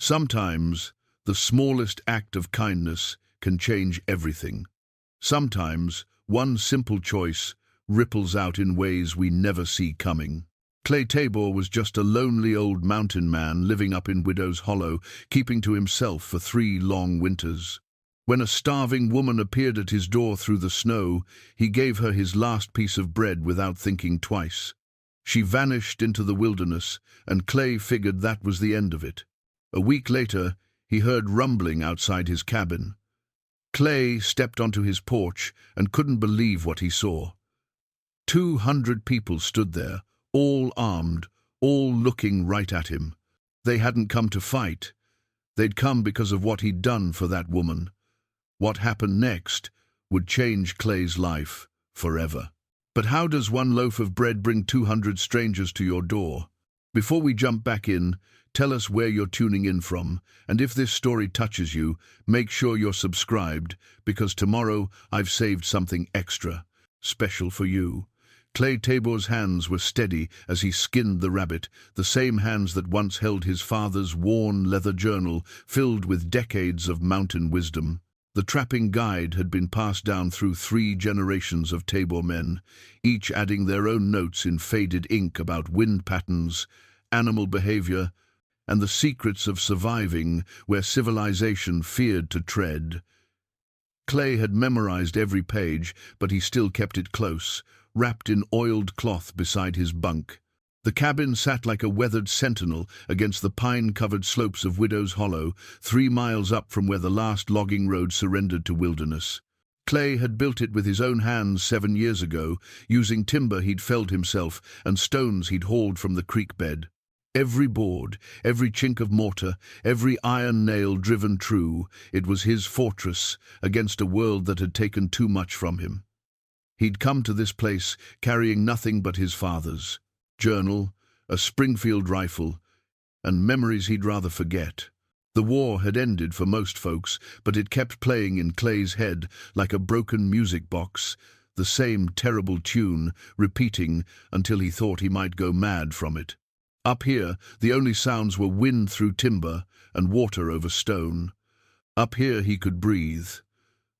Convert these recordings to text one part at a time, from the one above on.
Sometimes, the smallest act of kindness can change everything. Sometimes, one simple choice ripples out in ways we never see coming. Clay Tabor was just a lonely old mountain man living up in Widow's Hollow, keeping to himself for 3 long winters. When a starving woman appeared at his door through the snow, he gave her his last piece of bread without thinking twice. She vanished into the wilderness, and Clay figured that was the end of it. A week later, he heard rumbling outside his cabin. Clay stepped onto his porch and couldn't believe what he saw. 200 people stood there, all armed, all looking right at him. They hadn't come to fight. They'd come because of what he'd done for that woman. What happened next would change Clay's life forever. But how does one loaf of bread bring 200 strangers to your door? Before we jump back in, tell us where you're tuning in from, and if this story touches you, make sure you're subscribed, because tomorrow I've saved something extra, special for you. Clay Tabor's hands were steady as he skinned the rabbit, the same hands that once held his father's worn leather journal filled with decades of mountain wisdom. The trapping guide had been passed down through 3 generations of Tabor men, each adding their own notes in faded ink about wind patterns, animal behavior, and the secrets of surviving where civilization feared to tread. Clay had memorized every page, but he still kept it close, wrapped in oiled cloth beside his bunk. The cabin sat like a weathered sentinel against the pine-covered slopes of Widow's Hollow, 3 miles up from where the last logging road surrendered to wilderness. Clay had built it with his own hands 7 years ago, using timber he'd felled himself and stones he'd hauled from the creek bed. Every board, every chink of mortar, every iron nail driven true, it was his fortress against a world that had taken too much from him. He'd come to this place carrying nothing but his father's journal, a Springfield rifle, and memories he'd rather forget. The war had ended for most folks, but it kept playing in Clay's head like a broken music box, the same terrible tune, repeating until he thought he might go mad from it. Up here, the only sounds were wind through timber and water over stone. Up here he could breathe.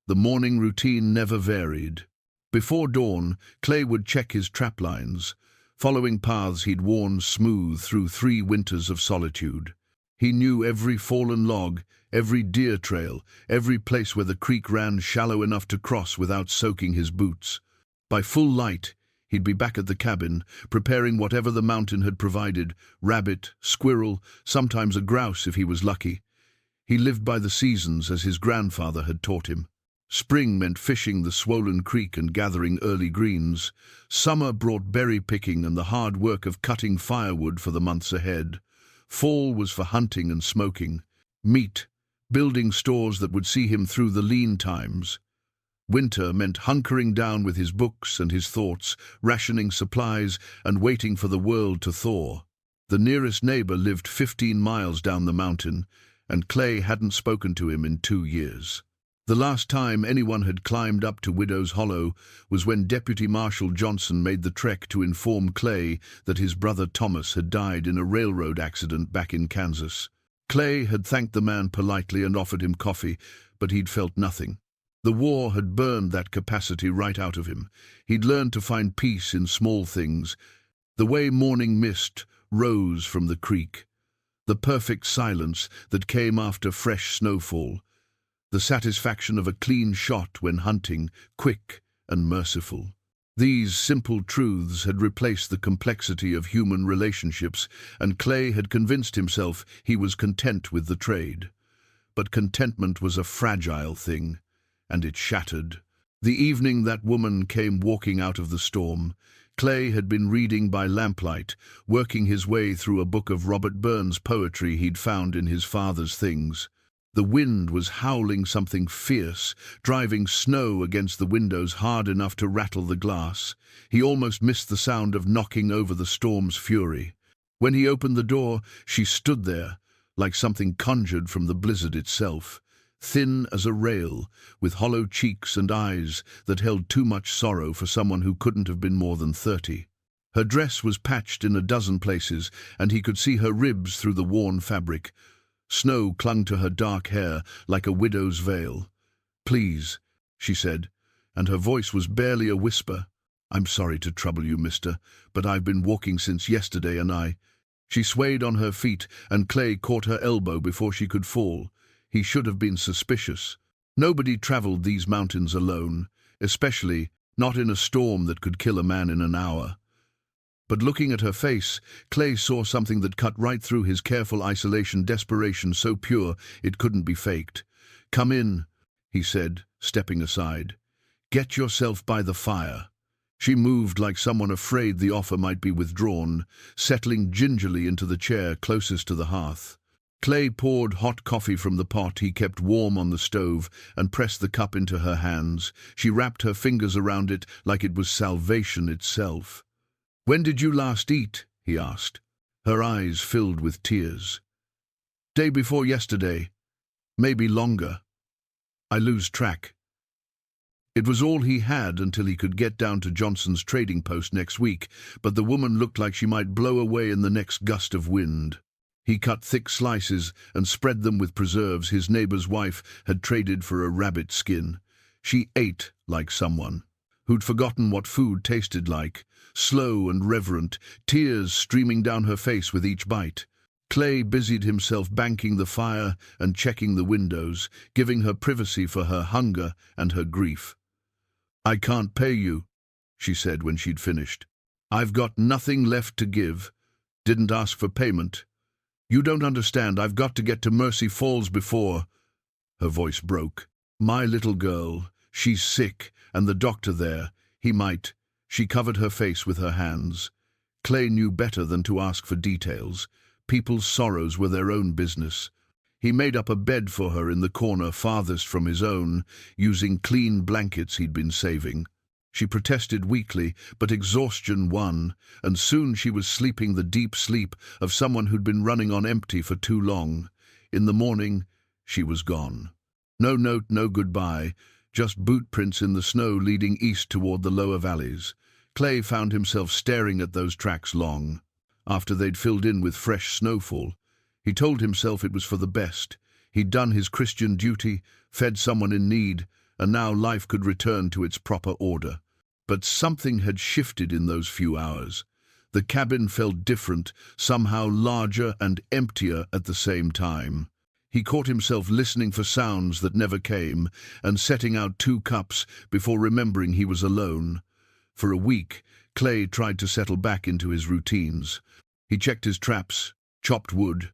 The morning routine never varied. Before dawn, Clay would check his trap lines, following paths he'd worn smooth through 3 winters of solitude. He knew every fallen log, every deer trail, every place where the creek ran shallow enough to cross without soaking his boots. By full light, he'd be back at the cabin, preparing whatever the mountain had provided, rabbit, squirrel, sometimes a grouse if he was lucky. He lived by the seasons as his grandfather had taught him. Spring meant fishing the swollen creek and gathering early greens. Summer brought berry picking and the hard work of cutting firewood for the months ahead. Fall was for hunting and smoking. Meat, building stores that would see him through the lean times. Winter meant hunkering down with his books and his thoughts, rationing supplies and waiting for the world to thaw. The nearest neighbor lived 15 miles down the mountain, and Clay hadn't spoken to him in 2 years. The last time anyone had climbed up to Widow's Hollow was when Deputy Marshal Johnson made the trek to inform Clay that his brother Thomas had died in a railroad accident back in Kansas. Clay had thanked the man politely and offered him coffee, but he'd felt nothing. The war had burned that capacity right out of him. He'd learned to find peace in small things, the way morning mist rose from the creek, the perfect silence that came after fresh snowfall, the satisfaction of a clean shot when hunting, quick and merciful. These simple truths had replaced the complexity of human relationships, and Clay had convinced himself he was content with the trade. But contentment was a fragile thing, and it shattered. The evening that woman came walking out of the storm, Clay had been reading by lamplight, working his way through a book of Robert Burns' poetry he'd found in his father's things. The wind was howling something fierce, driving snow against the windows hard enough to rattle the glass. He almost missed the sound of knocking over the storm's fury. When he opened the door, she stood there, like something conjured from the blizzard itself, thin as a rail, with hollow cheeks and eyes that held too much sorrow for someone who couldn't have been more than 30. Her dress was patched in a dozen places, and he could see her ribs through the worn fabric. Snow clung to her dark hair like a widow's veil. "Please," she said, and her voice was barely a whisper. "I'm sorry to trouble you, mister, but I've been walking since yesterday and I—" She swayed on her feet, and Clay caught her elbow before she could fall. He should have been suspicious. Nobody traveled these mountains alone, especially not in a storm that could kill a man in an hour. But looking at her face, Clay saw something that cut right through his careful isolation, desperation so pure it couldn't be faked. "Come in," he said, stepping aside. "Get yourself by the fire." She moved like someone afraid the offer might be withdrawn, settling gingerly into the chair closest to the hearth. Clay poured hot coffee from the pot he kept warm on the stove and pressed the cup into her hands. She wrapped her fingers around it like it was salvation itself. "When did you last eat?" he asked. Her eyes filled with tears. "Day before yesterday. Maybe longer. I lose track." It was all he had until he could get down to Johnson's trading post next week, but the woman looked like she might blow away in the next gust of wind. He cut thick slices and spread them with preserves his neighbor's wife had traded for a rabbit skin. She ate like someone who'd forgotten what food tasted like, slow and reverent, tears streaming down her face with each bite. Clay busied himself banking the fire and checking the windows, giving her privacy for her hunger and her grief. "I can't pay you," she said when she'd finished. "I've got nothing left to give. Didn't ask for payment. You don't understand. I've got to get to Mercy Falls before—" Her voice broke. "My little girl, she's sick, and the doctor there, he might—" She covered her face with her hands. Clay knew better than to ask for details. People's sorrows were their own business. He made up a bed for her in the corner farthest from his own, using clean blankets he'd been saving. She protested weakly, but exhaustion won, and soon she was sleeping the deep sleep of someone who'd been running on empty for too long. In the morning, she was gone. No note, no goodbye, just boot prints in the snow leading east toward the lower valleys. Clay found himself staring at those tracks long. After they'd filled in with fresh snowfall, he told himself it was for the best. He'd done his Christian duty, fed someone in need, and now life could return to its proper order. But something had shifted in those few hours. The cabin felt different, somehow larger and emptier at the same time. He caught himself listening for sounds that never came, and setting out 2 cups before remembering he was alone. For a week, Clay tried to settle back into his routines. He checked his traps, chopped wood,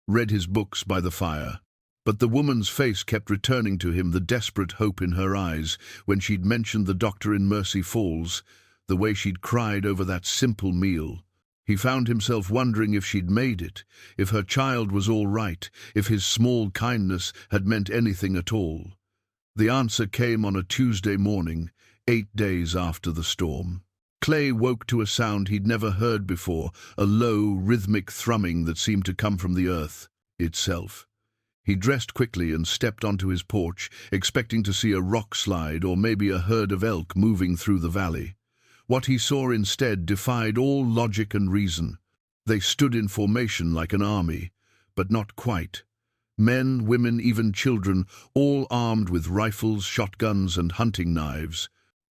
read his books by the fire. But the woman's face kept returning to him, the desperate hope in her eyes when she'd mentioned the doctor in Mercy Falls, the way she'd cried over that simple meal. He found himself wondering if she'd made it, if her child was all right, if his small kindness had meant anything at all. The answer came on a Tuesday morning, 8 days after the storm. Clay woke to a sound he'd never heard before, a low, rhythmic thrumming that seemed to come from the earth itself. He dressed quickly and stepped onto his porch, expecting to see a rock slide or maybe a herd of elk moving through the valley. What he saw instead defied all logic and reason. They stood in formation like an army, but not quite. Men, women, even children, all armed with rifles, shotguns, and hunting knives.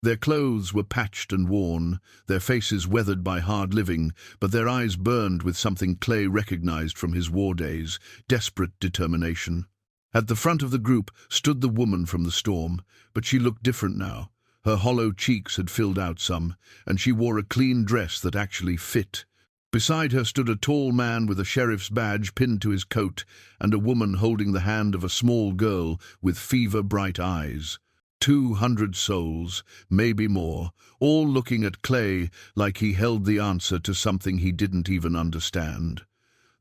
Their clothes were patched and worn, their faces weathered by hard living, but their eyes burned with something Clay recognized from his war days, desperate determination. At the front of the group stood the woman from the storm, but she looked different now. Her hollow cheeks had filled out some, and she wore a clean dress that actually fit. Beside her stood a tall man with a sheriff's badge pinned to his coat, and a woman holding the hand of a small girl with fever-bright eyes. 200 souls, maybe more, all looking at Clay like he held the answer to something he didn't even understand.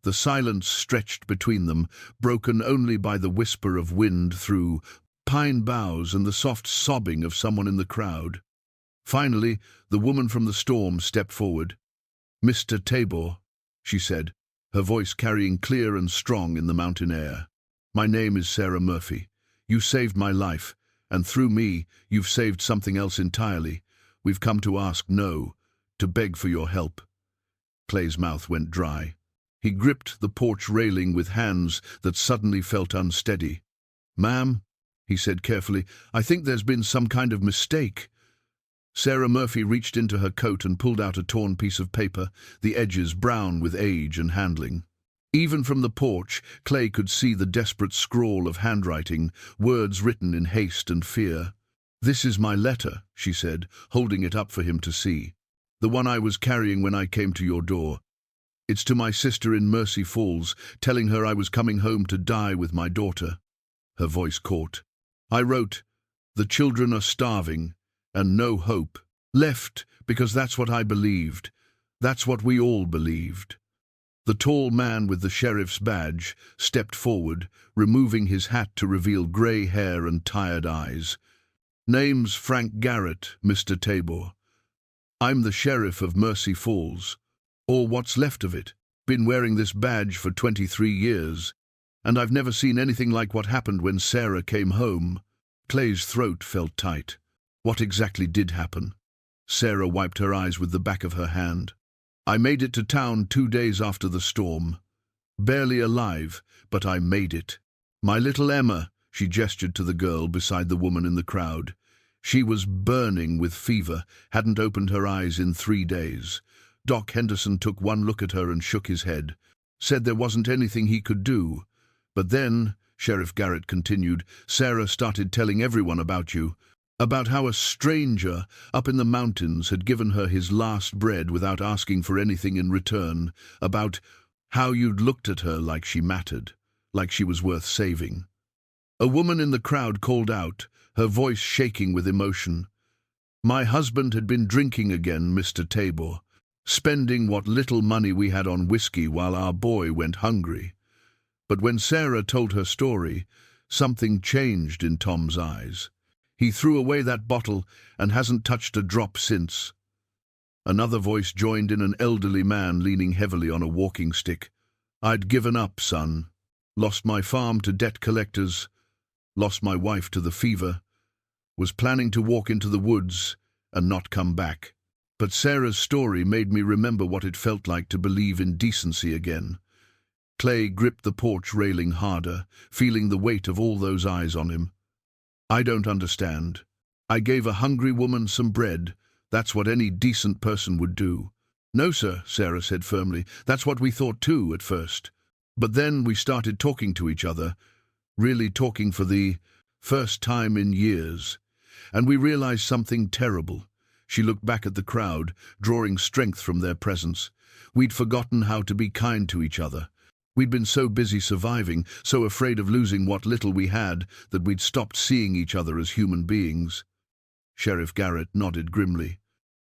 The silence stretched between them, broken only by the whisper of wind through pine boughs and the soft sobbing of someone in the crowd. Finally, the woman from the storm stepped forward. "Mr. Tabor," she said, her voice carrying clear and strong in the mountain air. "My name is Sarah Murphy. You saved my life, and through me, you've saved something else entirely. We've come to ask, no, to beg for your help." Clay's mouth went dry. He gripped the porch railing with hands that suddenly felt unsteady. "Ma'am," he said carefully, "I think there's been some kind of mistake." Sarah Murphy reached into her coat and pulled out a torn piece of paper, the edges brown with age and handling. Even from the porch, Clay could see the desperate scrawl of handwriting, words written in haste and fear. "This is my letter," she said, holding it up for him to see. "The one I was carrying when I came to your door. It's to my sister in Mercy Falls, telling her I was coming home to die with my daughter." Her voice caught. "I wrote, 'The children are starving, and no hope left,' because that's what I believed. That's what we all believed." The tall man with the sheriff's badge stepped forward, removing his hat to reveal grey hair and tired eyes. "Name's Frank Garrett, Mr. Tabor. I'm the sheriff of Mercy Falls, or what's left of it. Been wearing this badge for 23 years, and I've never seen anything like what happened when Sarah came home." Clay's throat felt tight. What exactly did happen? Sarah wiped her eyes with the back of her hand. "I made it to town 2 days after the storm. Barely alive, but I made it. My little Emma," she gestured to the girl beside the woman in the crowd. She was burning with fever, hadn't opened her eyes in 3 days. Doc Henderson took one look at her and shook his head, said there wasn't anything he could do. "But then," Sheriff Garrett continued, "Sarah started telling everyone about you. About how a stranger up in the mountains had given her his last bread without asking for anything in return. About how you'd looked at her like she mattered, like she was worth saving." A woman in the crowd called out, her voice shaking with emotion. "My husband had been drinking again, Mr. Tabor, spending what little money we had on whiskey while our boy went hungry." But when Sarah told her story, something changed in Tom's eyes. "He threw away that bottle and hasn't touched a drop since." Another voice joined in, an elderly man leaning heavily on a walking stick. "I'd given up, son. Lost my farm to debt collectors. Lost my wife to the fever. Was planning to walk into the woods and not come back. But Sarah's story made me remember what it felt like to believe in decency again." Clay gripped the porch railing harder, feeling the weight of all those eyes on him. "I don't understand. I gave a hungry woman some bread. That's what any decent person would do." "No, sir," Sarah said firmly. "That's what we thought too at first. But then we started talking to each other, really talking for the first time in years. And we realized something terrible." She looked back at the crowd, drawing strength from their presence. "We'd forgotten how to be kind to each other. We'd been so busy surviving, so afraid of losing what little we had, that we'd stopped seeing each other as human beings." Sheriff Garrett nodded grimly.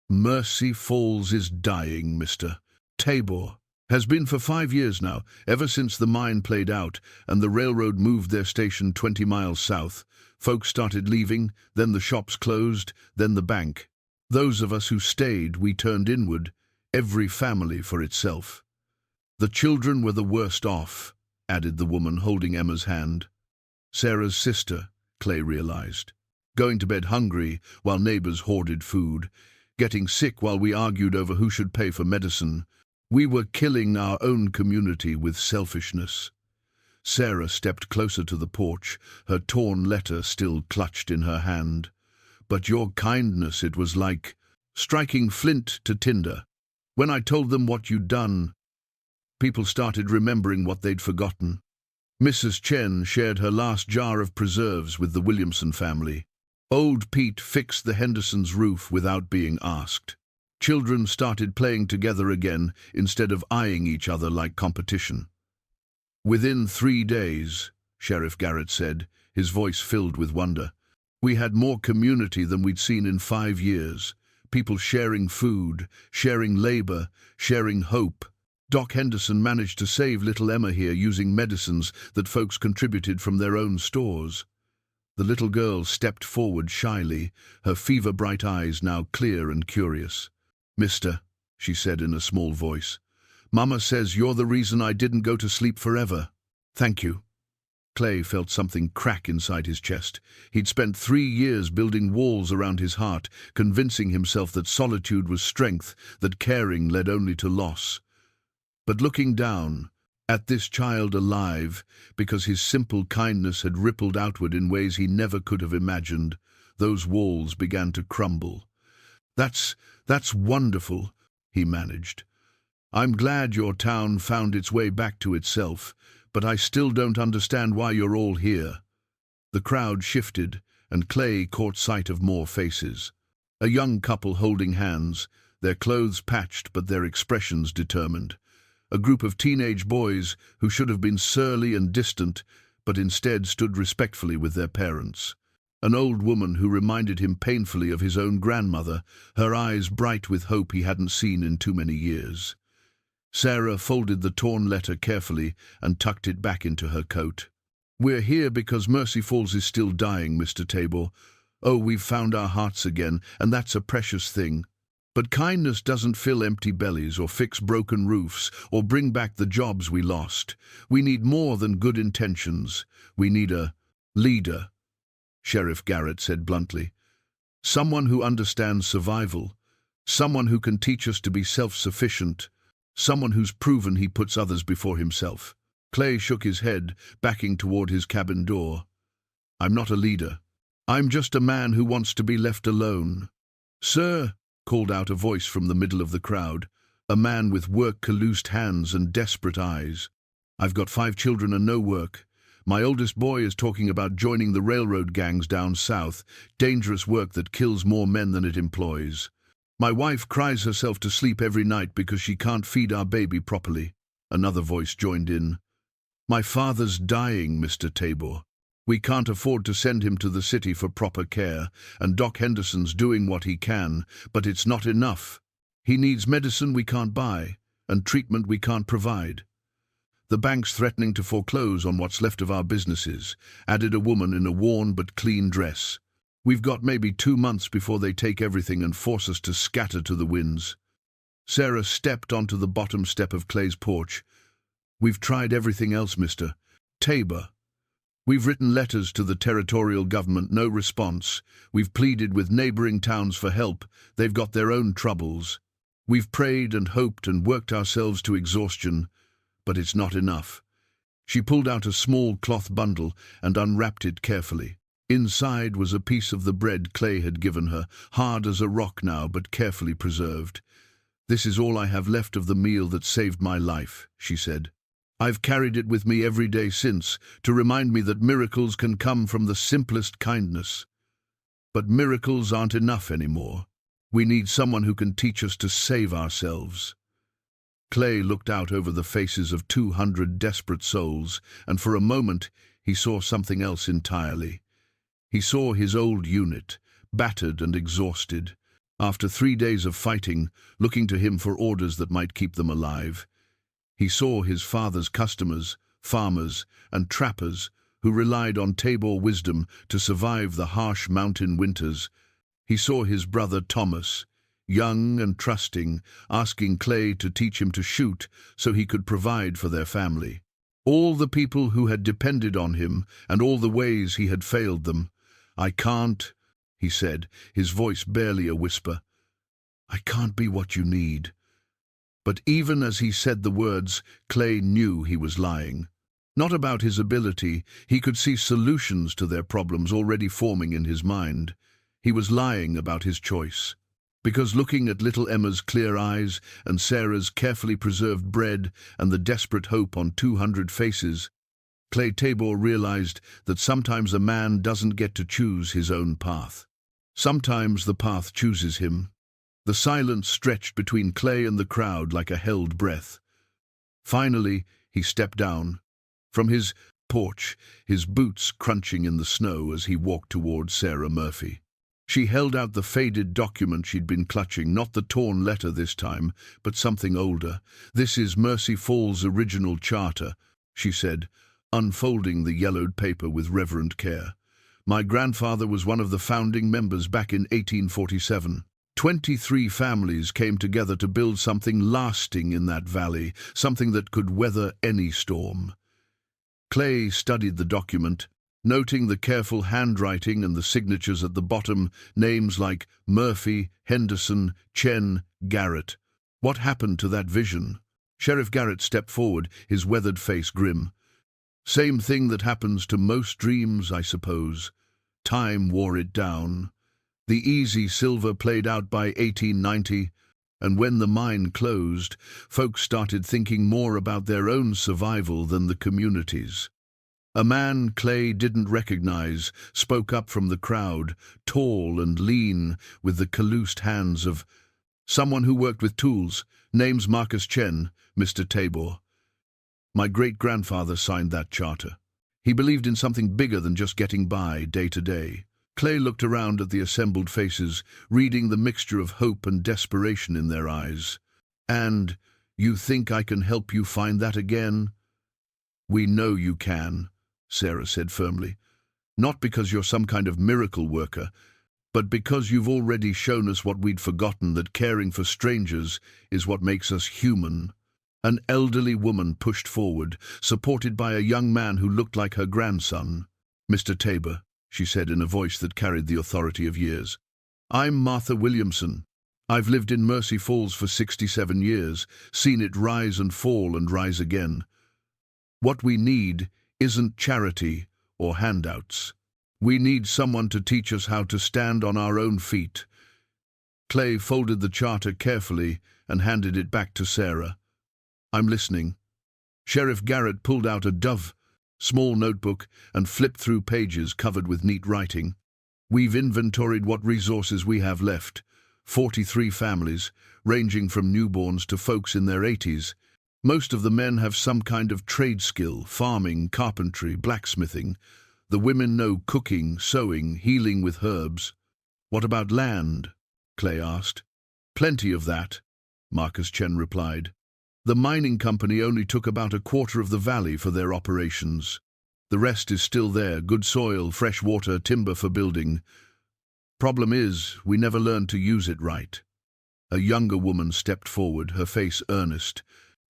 "Mercy Falls is dying, Mr. Tabor. Has been for 5 years now, ever since the mine played out and the railroad moved their station 20 miles south. Folks started leaving, then the shops closed, then the bank. Those of us who stayed, we turned inward, every family for itself. The children were the worst off," added the woman holding Emma's hand. Sarah's sister, Clay realized. Going to bed hungry while neighbors hoarded food. Getting sick while we argued over who should pay for medicine. We were killing our own community with selfishness. Sarah stepped closer to the porch, her torn letter still clutched in her hand. "But your kindness, it was like striking flint to tinder. When I told them what you'd done, people started remembering what they'd forgotten. Mrs. Chen shared her last jar of preserves with the Williamson family. Old Pete fixed the Hendersons' roof without being asked. Children started playing together again instead of eyeing each other like competition." "Within 3 days," Sheriff Garrett said, his voice filled with wonder, "we had more community than we'd seen in 5 years. People sharing food, sharing labor, sharing hope. Doc Henderson managed to save little Emma here using medicines that folks contributed from their own stores." The little girl stepped forward shyly, her fever-bright eyes now clear and curious. "Mister," she said in a small voice, "Mama says you're the reason I didn't go to sleep forever. Thank you." Clay felt something crack inside his chest. He'd spent 3 years building walls around his heart, convincing himself that solitude was strength, that caring led only to loss. But looking down at this child alive, because his simple kindness had rippled outward in ways he never could have imagined, those walls began to crumble. That's wonderful," he managed. "I'm glad your town found its way back to itself, but I still don't understand why you're all here." The crowd shifted, and Clay caught sight of more faces. A young couple holding hands, their clothes patched but their expressions determined. A group of teenage boys who should have been surly and distant, but instead stood respectfully with their parents. An old woman who reminded him painfully of his own grandmother, her eyes bright with hope he hadn't seen in too many years. Sarah folded the torn letter carefully and tucked it back into her coat. "We're here because Mercy Falls is still dying, Mr. Tabor. Oh, we've found our hearts again, and that's a precious thing. But kindness doesn't fill empty bellies or fix broken roofs or bring back the jobs we lost. We need more than good intentions. We need a leader," Sheriff Garrett said bluntly. "Someone who understands survival, someone who can teach us to be self-sufficient, someone who's proven he puts others before himself." Clay shook his head, backing toward his cabin door. "I'm not a leader. I'm just a man who wants to be left alone." "Sir," called out a voice from the middle of the crowd, a man with work-calloused hands and desperate eyes. "I've got 5 children and no work. My oldest boy is talking about joining the railroad gangs down south, dangerous work that kills more men than it employs. My wife cries herself to sleep every night because she can't feed our baby properly." Another voice joined in. "My father's dying, Mr. Tabor. We can't afford to send him to the city for proper care, and Doc Henderson's doing what he can, but it's not enough. He needs medicine we can't buy, and treatment we can't provide. The bank's threatening to foreclose on what's left of our businesses," added a woman in a worn but clean dress. "We've got maybe 2 months before they take everything and force us to scatter to the winds." Sarah stepped onto the bottom step of Clay's porch. "We've tried everything else, Mr. Tabor. We've written letters to the territorial government, no response. We've pleaded with neighboring towns for help. They've got their own troubles. We've prayed and hoped and worked ourselves to exhaustion, but it's not enough." She pulled out a small cloth bundle and unwrapped it carefully. Inside was a piece of the bread Clay had given her, hard as a rock now but carefully preserved. "This is all I have left of the meal that saved my life," she said. "I've carried it with me every day since, to remind me that miracles can come from the simplest kindness. But miracles aren't enough anymore. We need someone who can teach us to save ourselves." Clay looked out over the faces of 200 desperate souls, and for a moment he saw something else entirely. He saw his old unit, battered and exhausted, after 3 days of fighting, looking to him for orders that might keep them alive. He saw his father's customers, farmers, and trappers who relied on Tabor wisdom to survive the harsh mountain winters. He saw his brother Thomas, young and trusting, asking Clay to teach him to shoot so he could provide for their family. All the people who had depended on him and all the ways he had failed them. "I can't," he said, his voice barely a whisper. "I can't be what you need." But even as he said the words, Clay knew he was lying. Not about his ability, he could see solutions to their problems already forming in his mind. He was lying about his choice. Because looking at little Emma's clear eyes and Sarah's carefully preserved bread and the desperate hope on 200 faces, Clay Tabor realized that sometimes a man doesn't get to choose his own path. Sometimes the path chooses him. The silence stretched between Clay and the crowd like a held breath. Finally, he stepped down from his porch, his boots crunching in the snow as he walked toward Sarah Murphy. She held out the faded document she'd been clutching, not the torn letter this time, but something older. "This is Mercy Falls' original charter," she said, unfolding the yellowed paper with reverent care. "My grandfather was one of the founding members back in 1847. 23 families came together to build something lasting in that valley, something that could weather any storm." Clay studied the document, noting the careful handwriting and the signatures at the bottom, names like Murphy, Henderson, Chen, Garrett. What happened to that vision? Sheriff Garrett stepped forward, his weathered face grim. Same thing that happens to most dreams, I suppose. Time wore it down. The easy silver played out by 1890, and when the mine closed, folks started thinking more about their own survival than the community's. A man Clay didn't recognize spoke up from the crowd, tall and lean, with the calloused hands of someone who worked with tools. Name's Marcus Chen, Mr. Tabor. My great-grandfather signed that charter. He believed in something bigger than just getting by day to day. Clay looked around at the assembled faces, reading the mixture of hope and desperation in their eyes. And, you think I can help you find that again? We know you can, Sarah said firmly. Not because you're some kind of miracle worker, but because you've already shown us what we'd forgotten, that caring for strangers is what makes us human. An elderly woman pushed forward, supported by a young man who looked like her grandson. Mr. Tabor, she said in a voice that carried the authority of years. I'm Martha Williamson. I've lived in Mercy Falls for 67 years, seen it rise and fall and rise again. What we need isn't charity or handouts. We need someone to teach us how to stand on our own feet. Clay folded the charter carefully and handed it back to Sarah. I'm listening. Sheriff Garrett pulled out a small notebook and flipped through pages covered with neat writing. We've inventoried what resources we have left. 43 families, ranging from newborns to folks in their 80s. Most of the men have some kind of trade skill: farming, carpentry, blacksmithing. The women know cooking, sewing, healing with herbs. What about land? Clay asked. Plenty of that, Marcus Chen replied. The mining company only took about a quarter of the valley for their operations. The rest is still there: good soil, fresh water, timber for building. Problem is, we never learned to use it right. A younger woman stepped forward, her face earnest.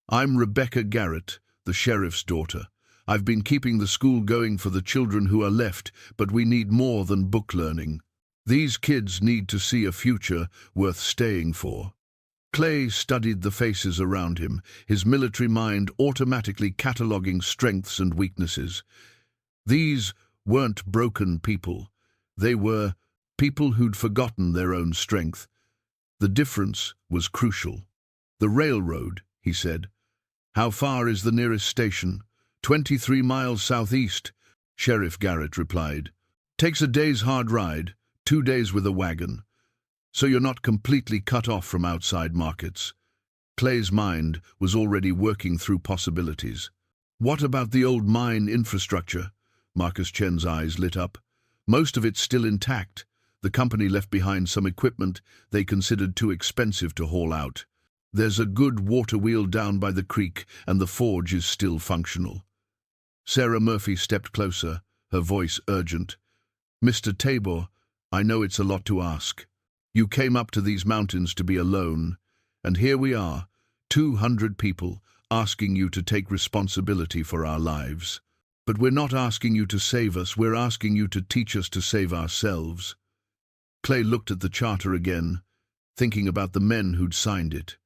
I'm Rebecca Garrett, the sheriff's daughter. I've been keeping the school going for the children who are left, but we need more than book learning. These kids need to see a future worth staying for. Clay studied the faces around him, his military mind automatically cataloguing strengths and weaknesses. These weren't broken people. They were people who'd forgotten their own strength. The difference was crucial. The railroad, he said. How far is the nearest station? 23 miles southeast, Sheriff Garrett replied. Takes a day's hard ride, 2 days with a wagon. So you're not completely cut off from outside markets. Clay's mind was already working through possibilities. What about the old mine infrastructure? Marcus Chen's eyes lit up. Most of it's still intact. The company left behind some equipment they considered too expensive to haul out. There's a good water wheel down by the creek, and the forge is still functional. Sarah Murphy stepped closer, her voice urgent. Mr. Tabor, I know it's a lot to ask. You came up to these mountains to be alone, and here we are, 200 people, asking you to take responsibility for our lives. But we're not asking you to save us, we're asking you to teach us to save ourselves. Clay looked at the charter again, thinking about the men who'd signed it.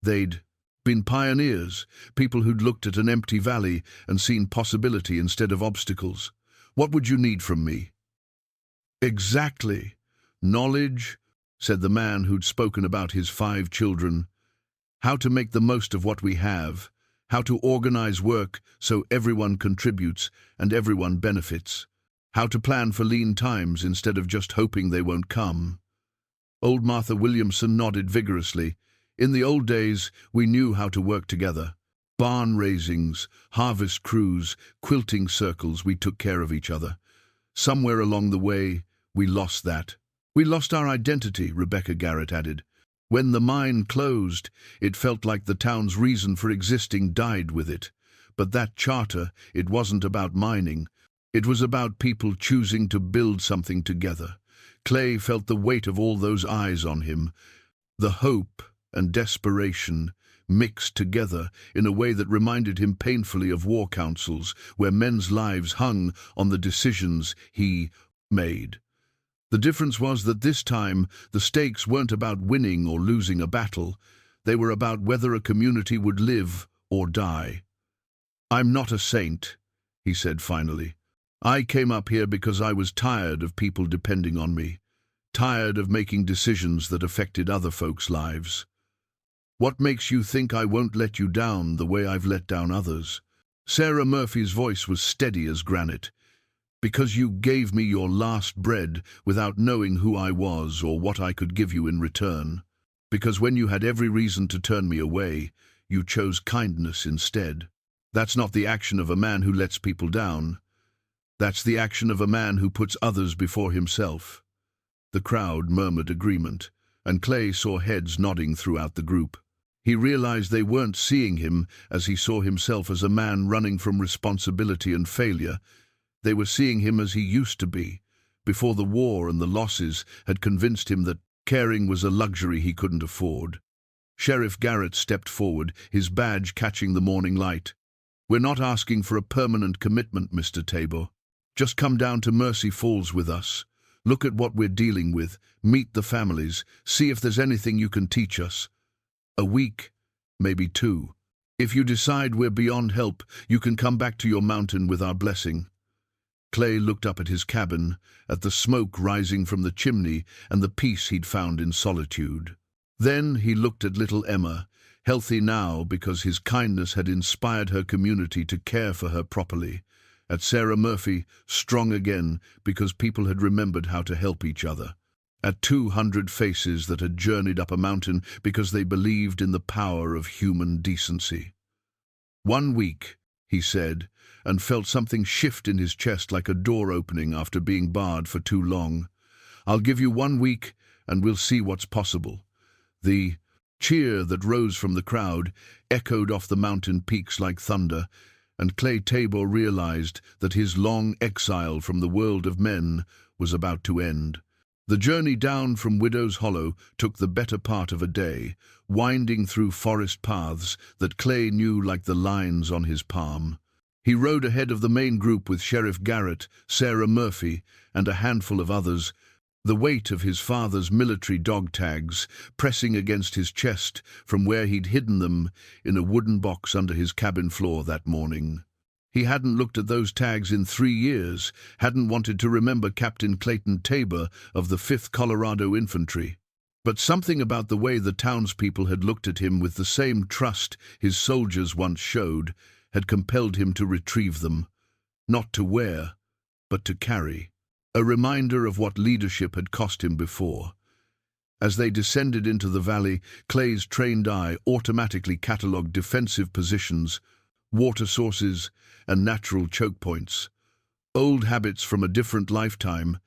They'd been pioneers, people who'd looked at an empty valley and seen possibility instead of obstacles. What would you need from me? Exactly. Knowledge, said the man who'd spoken about his 5 children. How to make the most of what we have. How to organize work so everyone contributes and everyone benefits. How to plan for lean times instead of just hoping they won't come. Old Martha Williamson nodded vigorously. In the old days, we knew how to work together. Barn raisings, harvest crews, quilting circles, we took care of each other. Somewhere along the way, we lost that. We lost our identity, Rebecca Garrett added. When the mine closed, it felt like the town's reason for existing died with it. But that charter, it wasn't about mining. It was about people choosing to build something together. Clay felt the weight of all those eyes on him. The hope and desperation mixed together in a way that reminded him painfully of war councils, where men's lives hung on the decisions he made. The difference was that this time the stakes weren't about winning or losing a battle. They were about whether a community would live or die. "I'm not a saint," he said finally. "I came up here because I was tired of people depending on me, tired of making decisions that affected other folks' lives." "What makes you think I won't let you down the way I've let down others?" Sarah Murphy's voice was steady as granite. "Because you gave me your last bread without knowing who I was or what I could give you in return. Because when you had every reason to turn me away, you chose kindness instead. That's not the action of a man who lets people down. That's the action of a man who puts others before himself." The crowd murmured agreement, and Clay saw heads nodding throughout the group. He realized they weren't seeing him as he saw himself as a man running from responsibility and failure. They were seeing him as he used to be, before the war and the losses had convinced him that caring was a luxury he couldn't afford. Sheriff Garrett stepped forward, his badge catching the morning light. "We're not asking for a permanent commitment, Mr. Tabor. Just come down to Mercy Falls with us. Look at what we're dealing with, meet the families, see if there's anything you can teach us. A week, maybe 2. If you decide we're beyond help, you can come back to your mountain with our blessing." Clay looked up at his cabin, at the smoke rising from the chimney and the peace he'd found in solitude. Then he looked at little Emma, healthy now because his kindness had inspired her community to care for her properly. At Sarah Murphy, strong again because people had remembered how to help each other. At 200 faces that had journeyed up a mountain because they believed in the power of human decency. "1 week," he said, and felt something shift in his chest like a door opening after being barred for too long. "I'll give you 1 week, and we'll see what's possible." The cheer that rose from the crowd echoed off the mountain peaks like thunder, and Clay Tabor realized that his long exile from the world of men was about to end. The journey down from Widow's Hollow took the better part of a day, winding through forest paths that Clay knew like the lines on his palm. He rode ahead of the main group with Sheriff Garrett, Sarah Murphy, and a handful of others, the weight of his father's military dog tags pressing against his chest from where he'd hidden them in a wooden box under his cabin floor that morning. He hadn't looked at those tags in 3 years, hadn't wanted to remember Captain Clayton Tabor of the 5th Colorado Infantry. But something about the way the townspeople had looked at him with the same trust his soldiers once showed had compelled him to retrieve them, not to wear, but to carry. A reminder of what leadership had cost him before. As they descended into the valley, Clay's trained eye automatically catalogued defensive positions, water sources, and natural choke points. Old habits from a different lifetime,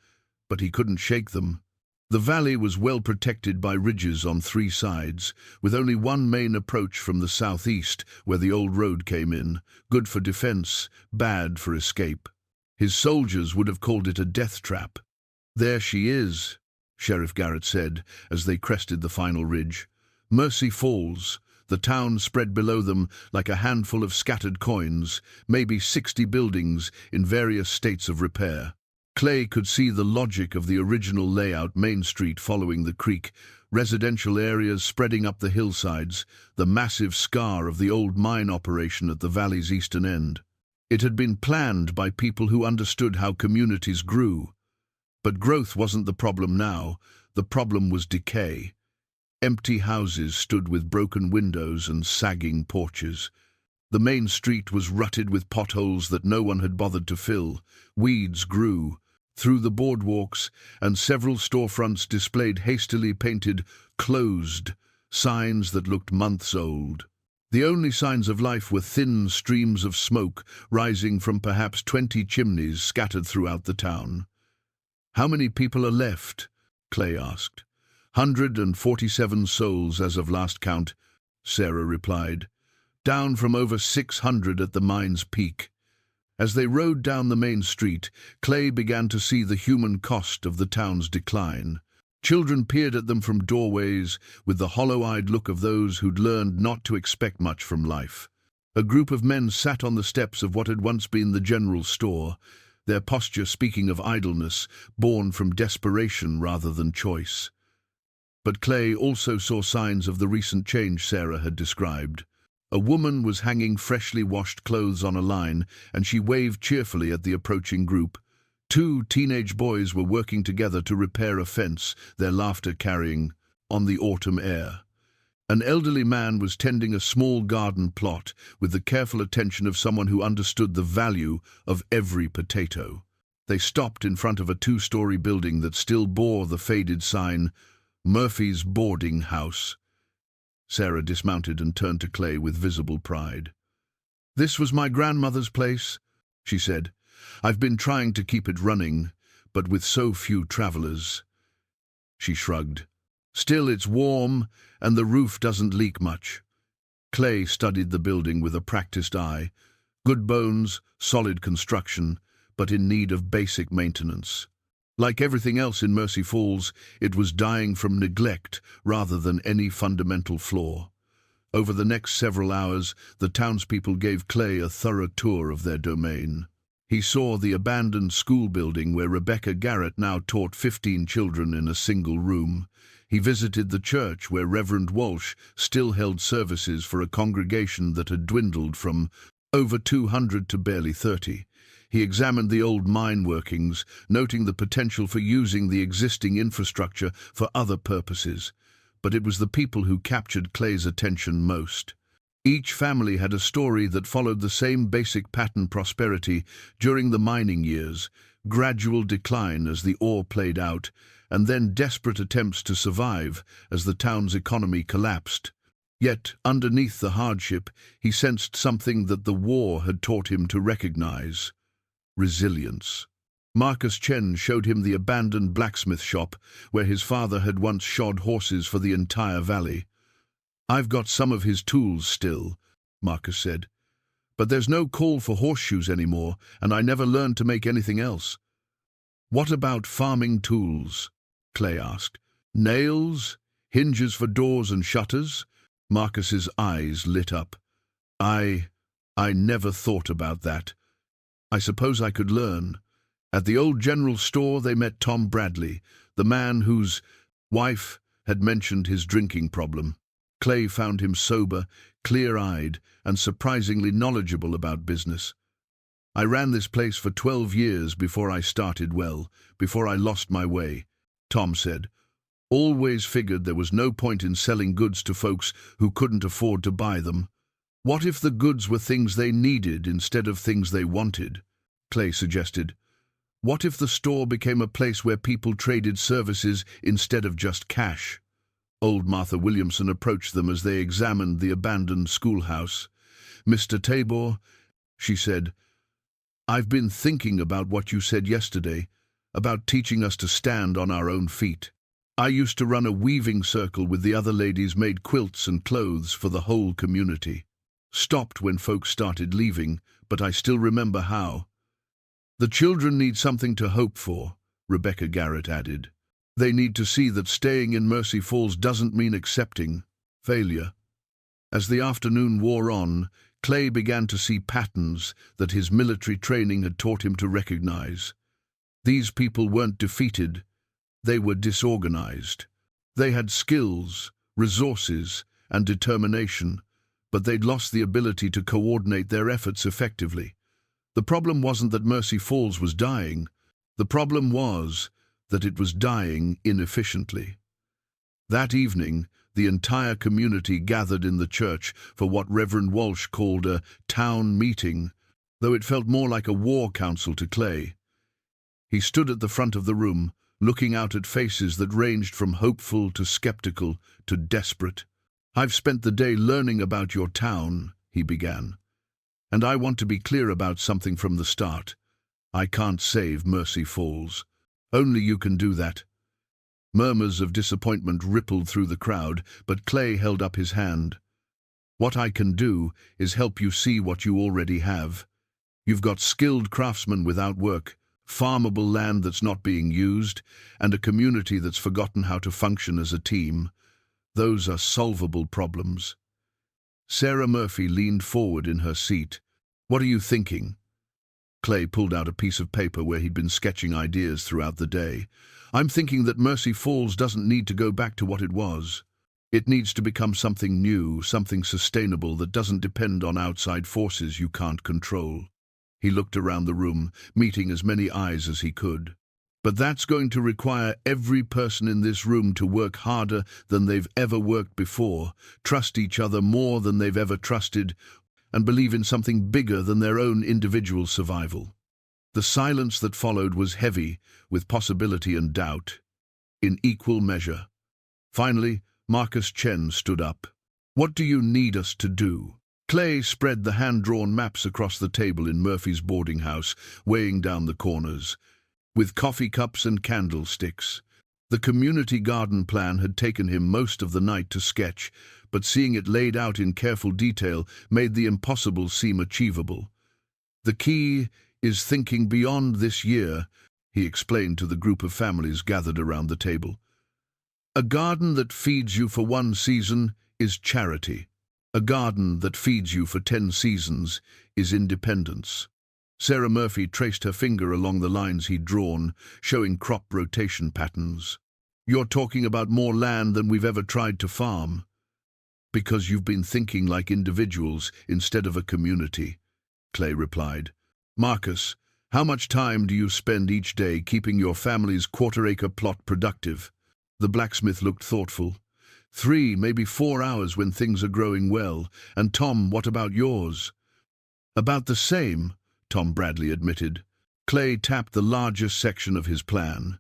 but he couldn't shake them. The valley was well protected by ridges on 3 sides, with only one main approach from the southeast, where the old road came in, good for defense, bad for escape. His soldiers would have called it a death trap. "There she is," Sheriff Garrett said as they crested the final ridge. "Mercy Falls." The town spread below them like a handful of scattered coins, maybe 60 buildings in various states of repair. Clay could see the logic of the original layout, Main Street following the creek, residential areas spreading up the hillsides, the massive scar of the old mine operation at the valley's eastern end. It had been planned by people who understood how communities grew. But growth wasn't the problem now. The problem was decay. Empty houses stood with broken windows and sagging porches. The main street was rutted with potholes that no one had bothered to fill. Weeds grew through the boardwalks, and several storefronts displayed hastily painted "closed" signs that looked months old. The only signs of life were thin streams of smoke rising from perhaps 20 chimneys scattered throughout the town. "How many people are left?" Clay asked. 147 souls as of last count," Sarah replied, "down from over 600 at the mine's peak." As they rode down the main street, Clay began to see the human cost of the town's decline. Children peered at them from doorways with the hollow-eyed look of those who'd learned not to expect much from life. A group of men sat on the steps of what had once been the general store, their posture speaking of idleness, born from desperation rather than choice. But Clay also saw signs of the recent change Sarah had described. A woman was hanging freshly washed clothes on a line, and she waved cheerfully at the approaching group. Two teenage boys were working together to repair a fence, their laughter carrying on the autumn air. An elderly man was tending a small garden plot with the careful attention of someone who understood the value of every potato. They stopped in front of a two-story building that still bore the faded sign, Murphy's Boarding House. Sarah dismounted and turned to Clay with visible pride. "This was my grandmother's place," she said. "I've been trying to keep it running, but with so few travelers." She shrugged. "Still, it's warm, and the roof doesn't leak much." Clay studied the building with a practiced eye. Good bones, solid construction, but in need of basic maintenance. Like everything else in Mercy Falls, it was dying from neglect rather than any fundamental flaw. Over the next several hours, the townspeople gave Clay a thorough tour of their domain. He saw the abandoned school building where Rebecca Garrett now taught 15 children in a single room. He visited the church where Reverend Walsh still held services for a congregation that had dwindled from over 200 to barely 30. He examined the old mine workings, noting the potential for using the existing infrastructure for other purposes. But it was the people who captured Clay's attention most. Each family had a story that followed the same basic pattern: prosperity during the mining years, gradual decline as the ore played out, and then desperate attempts to survive as the town's economy collapsed. Yet, underneath the hardship, he sensed something that the war had taught him to recognize: resilience. Marcus Chen showed him the abandoned blacksmith shop where his father had once shod horses for the entire valley. "I've got some of his tools still," Marcus said. "But there's no call for horseshoes anymore, and I never learned to make anything else." "What about farming tools?" Clay asked. "Nails? Hinges for doors and shutters?" Marcus's eyes lit up. I never thought about that. I suppose I could learn." At the old general store they met Tom Bradley, the man whose wife had mentioned his drinking problem. Clay found him sober, clear-eyed, and surprisingly knowledgeable about business. "I ran this place for 12 years before I started well, before I lost my way," Tom said. "Always figured there was no point in selling goods to folks who couldn't afford to buy them. What if the goods were things they needed instead of things they wanted?" Clay suggested. "What if the store became a place where people traded services instead of just cash?" Old Martha Williamson approached them as they examined the abandoned schoolhouse. "Mr. Tabor," she said, "I've been thinking about what you said yesterday, about teaching us to stand on our own feet. I used to run a weaving circle with the other ladies, made quilts and clothes for the whole community. Stopped when folks started leaving, but I still remember how." "The children need something to hope for," Rebecca Garrett added. "They need to see that staying in Mercy Falls doesn't mean accepting failure." As the afternoon wore on, Clay began to see patterns that his military training had taught him to recognize. These people weren't defeated, they were disorganized. They had skills, resources, and determination, but they'd lost the ability to coordinate their efforts effectively. The problem wasn't that Mercy Falls was dying. The problem was that it was dying inefficiently. That evening, the entire community gathered in the church for what Reverend Walsh called a town meeting, though it felt more like a war council to Clay. He stood at the front of the room, looking out at faces that ranged from hopeful to skeptical to desperate. "I've spent the day learning about your town," he began. "And I want to be clear about something from the start. I can't save Mercy Falls. Only you can do that." Murmurs of disappointment rippled through the crowd, but Clay held up his hand. "What I can do is help you see what you already have. You've got skilled craftsmen without work, farmable land that's not being used, and a community that's forgotten how to function as a team. Those are solvable problems." Sarah Murphy leaned forward in her seat. "What are you thinking?" Clay pulled out a piece of paper where he'd been sketching ideas throughout the day. I'm thinking that Mercy Falls doesn't need to go back to what it was. It needs to become something new, something sustainable that doesn't depend on outside forces you can't control. He looked around the room, meeting as many eyes as he could. But that's going to require every person in this room to work harder than they've ever worked before, trust each other more than they've ever trusted, and believe in something bigger than their own individual survival. The silence that followed was heavy with possibility and doubt, in equal measure. Finally, Marcus Chen stood up. What do you need us to do? Clay spread the hand-drawn maps across the table in Murphy's boarding house, weighing down the corners, with coffee cups and candlesticks. The community garden plan had taken him most of the night to sketch, but seeing it laid out in careful detail made the impossible seem achievable. The key is thinking beyond this year, he explained to the group of families gathered around the table. A garden that feeds you for one season is charity. A garden that feeds you for 10 seasons is independence. Sarah Murphy traced her finger along the lines he'd drawn, showing crop rotation patterns. You're talking about more land than we've ever tried to farm. Because you've been thinking like individuals instead of a community, Clay replied. Marcus, how much time do you spend each day keeping your family's quarter-acre plot productive? The blacksmith looked thoughtful. 3, maybe 4 hours when things are growing well. And Tom, what about yours? About the same, Tom Bradley admitted. Clay tapped the largest section of his plan.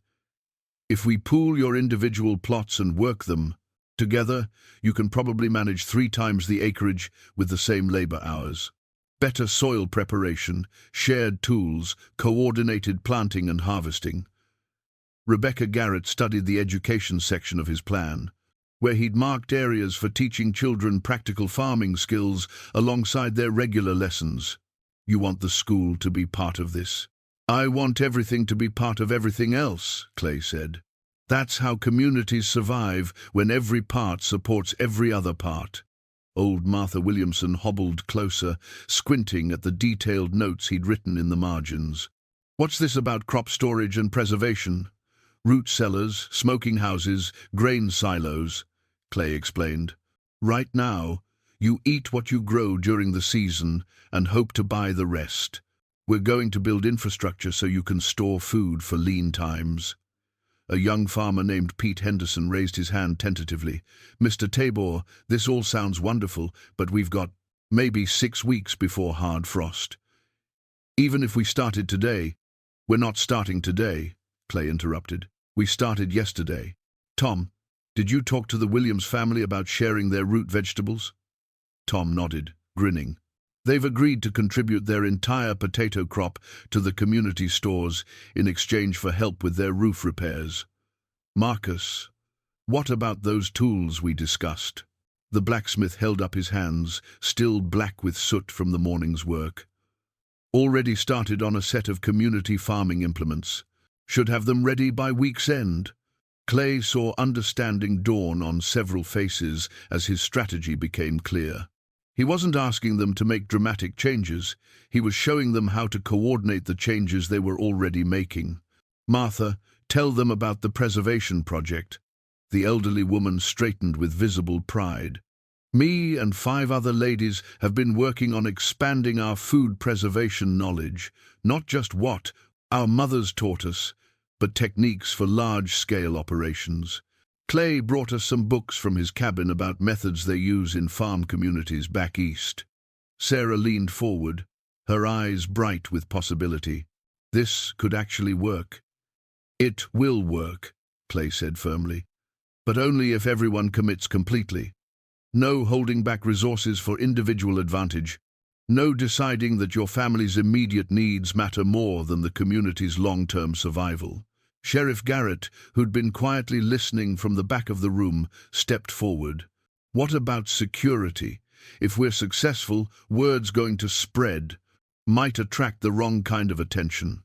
If we pool your individual plots and work them together, you can probably manage 3 times the acreage with the same labor hours. Better soil preparation, shared tools, coordinated planting and harvesting. Rebecca Garrett studied the education section of his plan, where he'd marked areas for teaching children practical farming skills alongside their regular lessons. You want the school to be part of this? I want everything to be part of everything else, Clay said. That's how communities survive, when every part supports every other part. Old Martha Williamson hobbled closer, squinting at the detailed notes he'd written in the margins. What's this about crop storage and preservation? Root cellars, smoking houses, grain silos, Clay explained. Right now, you eat what you grow during the season and hope to buy the rest. We're going to build infrastructure so you can store food for lean times. A young farmer named Pete Henderson raised his hand tentatively. Mr. Tabor, this all sounds wonderful, but we've got maybe 6 weeks before hard frost. Even if we started today, we're not starting today, Clay interrupted. We started yesterday. Tom, did you talk to the Williams family about sharing their root vegetables? Tom nodded, grinning. They've agreed to contribute their entire potato crop to the community stores in exchange for help with their roof repairs. Marcus, what about those tools we discussed? The blacksmith held up his hands, still black with soot from the morning's work. Already started on a set of community farming implements. Should have them ready by week's end. Clay saw understanding dawn on several faces as his strategy became clear. He wasn't asking them to make dramatic changes. He was showing them how to coordinate the changes they were already making. Martha, tell them about the preservation project. The elderly woman straightened with visible pride. Me and 5 other ladies have been working on expanding our food preservation knowledge, not just what our mothers taught us, but techniques for large-scale operations. Clay brought us some books from his cabin about methods they use in farm communities back east. Sarah leaned forward, her eyes bright with possibility. This could actually work. It will work, Clay said firmly, but only if everyone commits completely. No holding back resources for individual advantage. No deciding that your family's immediate needs matter more than the community's long-term survival. Sheriff Garrett, who'd been quietly listening from the back of the room, stepped forward. What about security? If we're successful, word's going to spread, might attract the wrong kind of attention.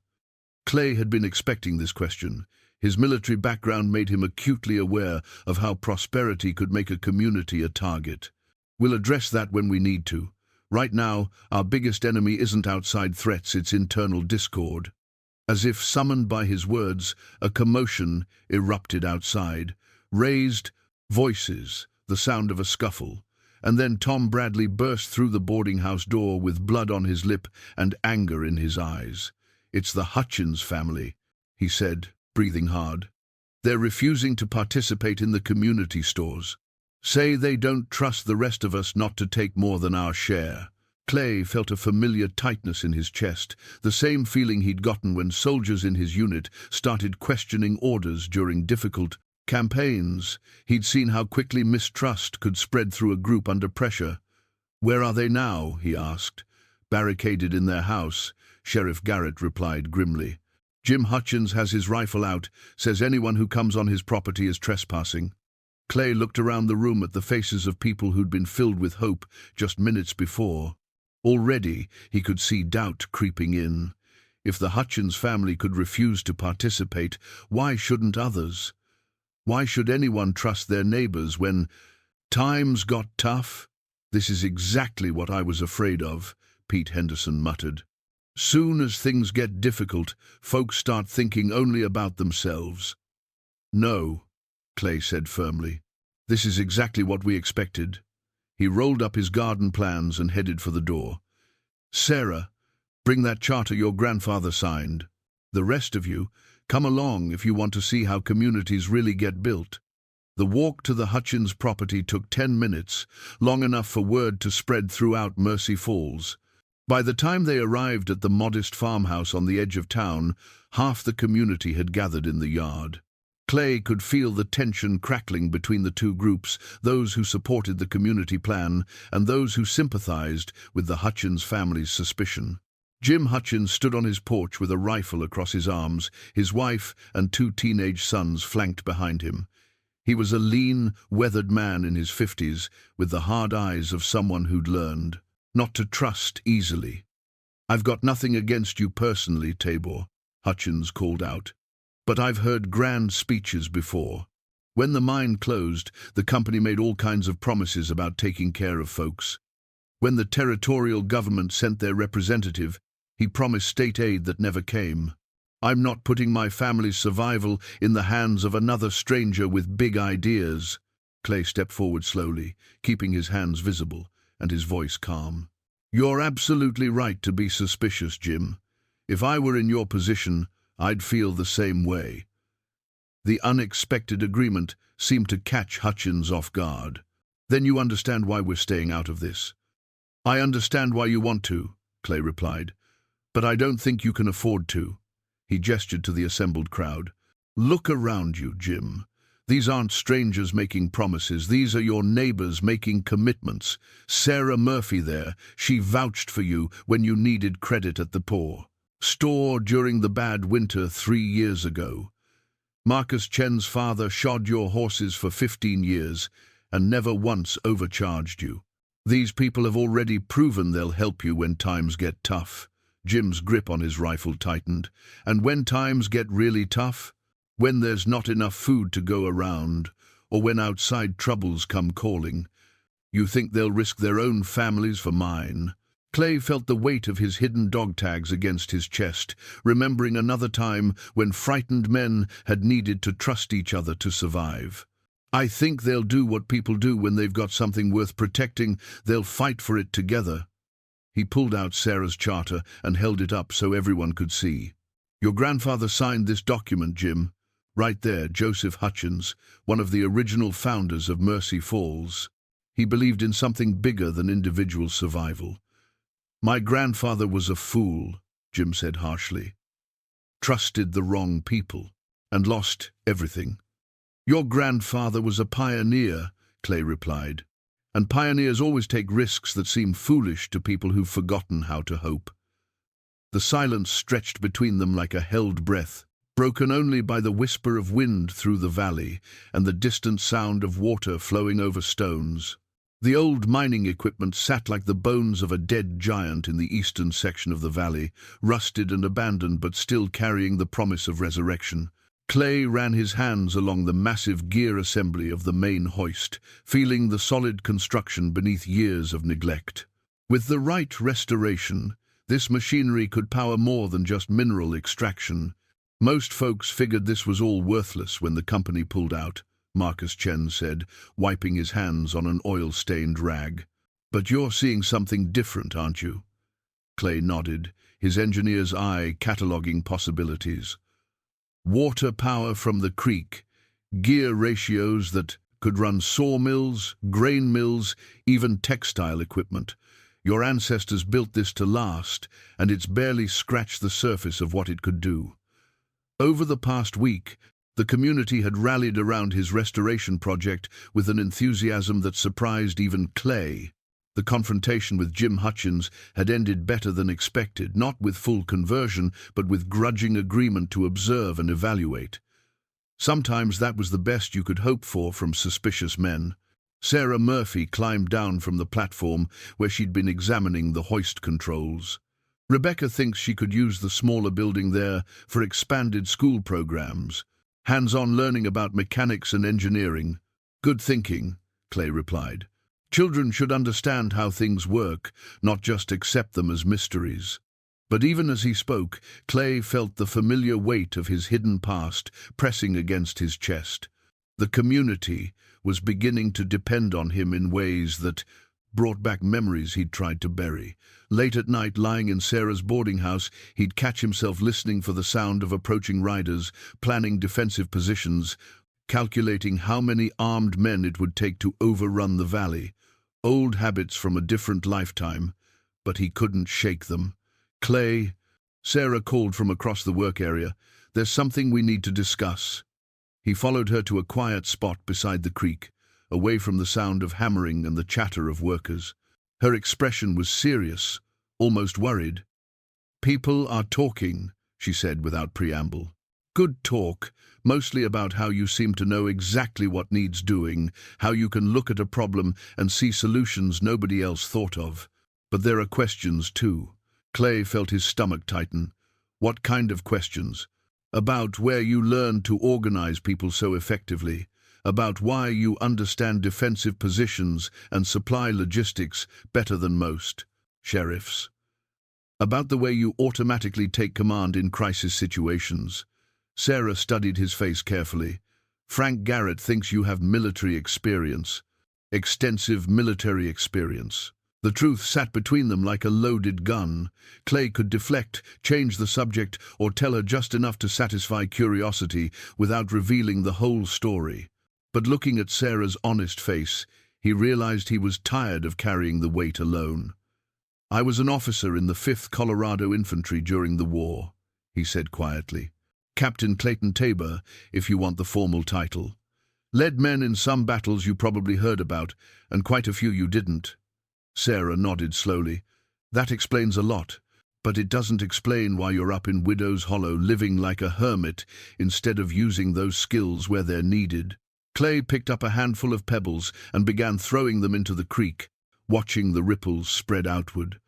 Clay had been expecting this question. His military background made him acutely aware of how prosperity could make a community a target. We'll address that when we need to. Right now, our biggest enemy isn't outside threats, it's internal discord. As if summoned by his words, a commotion erupted outside. Raised voices, the sound of a scuffle. And then Tom Bradley burst through the boarding house door with blood on his lip and anger in his eyes. "It's the Hutchins family," he said, breathing hard. "They're refusing to participate in the community stores. Say they don't trust the rest of us not to take more than our share." Clay felt a familiar tightness in his chest, the same feeling he'd gotten when soldiers in his unit started questioning orders during difficult campaigns. He'd seen how quickly mistrust could spread through a group under pressure. "Where are they now?" he asked. "Barricaded in their house," Sheriff Garrett replied grimly. "Jim Hutchins has his rifle out, says anyone who comes on his property is trespassing." Clay looked around the room at the faces of people who'd been filled with hope just minutes before. Already he could see doubt creeping in. If the Hutchins family could refuse to participate, why shouldn't others? Why should anyone trust their neighbors when times got tough? "This is exactly what I was afraid of," Pete Henderson muttered. "Soon as things get difficult, folks start thinking only about themselves." "No," Clay said firmly. "This is exactly what we expected." He rolled up his garden plans and headed for the door. "Sarah, bring that charter your grandfather signed. The rest of you, come along if you want to see how communities really get built." The walk to the Hutchins property took 10 minutes, long enough for word to spread throughout Mercy Falls. By the time they arrived at the modest farmhouse on the edge of town, half the community had gathered in the yard. Clay could feel the tension crackling between the two groups, those who supported the community plan and those who sympathized with the Hutchins family's suspicion. Jim Hutchins stood on his porch with a rifle across his arms, his wife and 2 teenage sons flanked behind him. He was a lean, weathered man in his 50s, with the hard eyes of someone who'd learned not to trust easily. "I've got nothing against you personally, Tabor," Hutchins called out. "But I've heard grand speeches before. When the mine closed, the company made all kinds of promises about taking care of folks. When the territorial government sent their representative, he promised state aid that never came. I'm not putting my family's survival in the hands of another stranger with big ideas." Clay stepped forward slowly, keeping his hands visible and his voice calm. "You're absolutely right to be suspicious, Jim. If I were in your position, I'd feel the same way." The unexpected agreement seemed to catch Hutchins off guard. "Then you understand why we're staying out of this?" "I understand why you want to," Clay replied, "but I don't think you can afford to." He gestured to the assembled crowd. "Look around you, Jim. These aren't strangers making promises. These are your neighbors making commitments. Sarah Murphy there, she vouched for you when you needed credit at the store during the bad winter 3 years ago. Marcus Chen's father shod your horses for 15 years and never once overcharged you. These people have already proven they'll help you when times get tough." Jim's grip on his rifle tightened. "And when times get really tough? When there's not enough food to go around, or when outside troubles come calling, you think they'll risk their own families for mine?" Clay felt the weight of his hidden dog tags against his chest, remembering another time when frightened men had needed to trust each other to survive. "I think they'll do what people do when they've got something worth protecting. They'll fight for it together." He pulled out Sarah's charter and held it up so everyone could see. "Your grandfather signed this document, Jim. Right there, Joseph Hutchins, one of the original founders of Mercy Falls. He believed in something bigger than individual survival." "My grandfather was a fool," Jim said harshly. "Trusted the wrong people and lost everything." "Your grandfather was a pioneer," Clay replied. "And pioneers always take risks that seem foolish to people who've forgotten how to hope." The silence stretched between them like a held breath, broken only by the whisper of wind through the valley and the distant sound of water flowing over stones. The old mining equipment sat like the bones of a dead giant in the eastern section of the valley, rusted and abandoned but still carrying the promise of resurrection. Clay ran his hands along the massive gear assembly of the main hoist, feeling the solid construction beneath years of neglect. With the right restoration, this machinery could power more than just mineral extraction. Most folks figured this was all worthless when the company pulled out, Marcus Chen said, wiping his hands on an oil-stained rag. But you're seeing something different, aren't you? Clay nodded, his engineer's eye cataloguing possibilities. Water power from the creek, gear ratios that could run sawmills, grain mills, even textile equipment. Your ancestors built this to last, and it's barely scratched the surface of what it could do. Over the past week, the community had rallied around his restoration project with an enthusiasm that surprised even Clay. The confrontation with Jim Hutchins had ended better than expected, not with full conversion, but with grudging agreement to observe and evaluate. Sometimes that was the best you could hope for from suspicious men. Sarah Murphy climbed down from the platform where she'd been examining the hoist controls. Rebecca thinks she could use the smaller building there for expanded school programs, hands-on learning about mechanics and engineering. Good thinking, Clay replied. Children should understand how things work, not just accept them as mysteries. But even as he spoke, Clay felt the familiar weight of his hidden past pressing against his chest. The community was beginning to depend on him in ways that brought back memories he'd tried to bury. Late at night, lying in Sarah's boarding house, he'd catch himself listening for the sound of approaching riders, planning defensive positions, calculating how many armed men it would take to overrun the valley. Old habits from a different lifetime, but he couldn't shake them. Clay, Sarah called from across the work area. There's something we need to discuss. He followed her to a quiet spot beside the creek, away from the sound of hammering and the chatter of workers. Her expression was serious, almost worried. People are talking, she said without preamble. Good talk, mostly about how you seem to know exactly what needs doing, how you can look at a problem and see solutions nobody else thought of. But there are questions too. Clay felt his stomach tighten. What kind of questions? About where you learned to organize people so effectively, about why you understand defensive positions and supply logistics better than most sheriffs, about the way you automatically take command in crisis situations. Sarah studied his face carefully. Frank Garrett thinks you have military experience, extensive military experience. The truth sat between them like a loaded gun. Clay could deflect, change the subject, or tell her just enough to satisfy curiosity without revealing the whole story. But looking at Sarah's honest face, he realized he was tired of carrying the weight alone. I was an officer in the 5th Colorado Infantry during the war, he said quietly. Captain Clayton Tabor, if you want the formal title. Led men in some battles you probably heard about, and quite a few you didn't. Sarah nodded slowly. That explains a lot, but it doesn't explain why you're up in Widow's Hollow living like a hermit instead of using those skills where they're needed. Clay picked up a handful of pebbles and began throwing them into the creek, watching the ripples spread outward.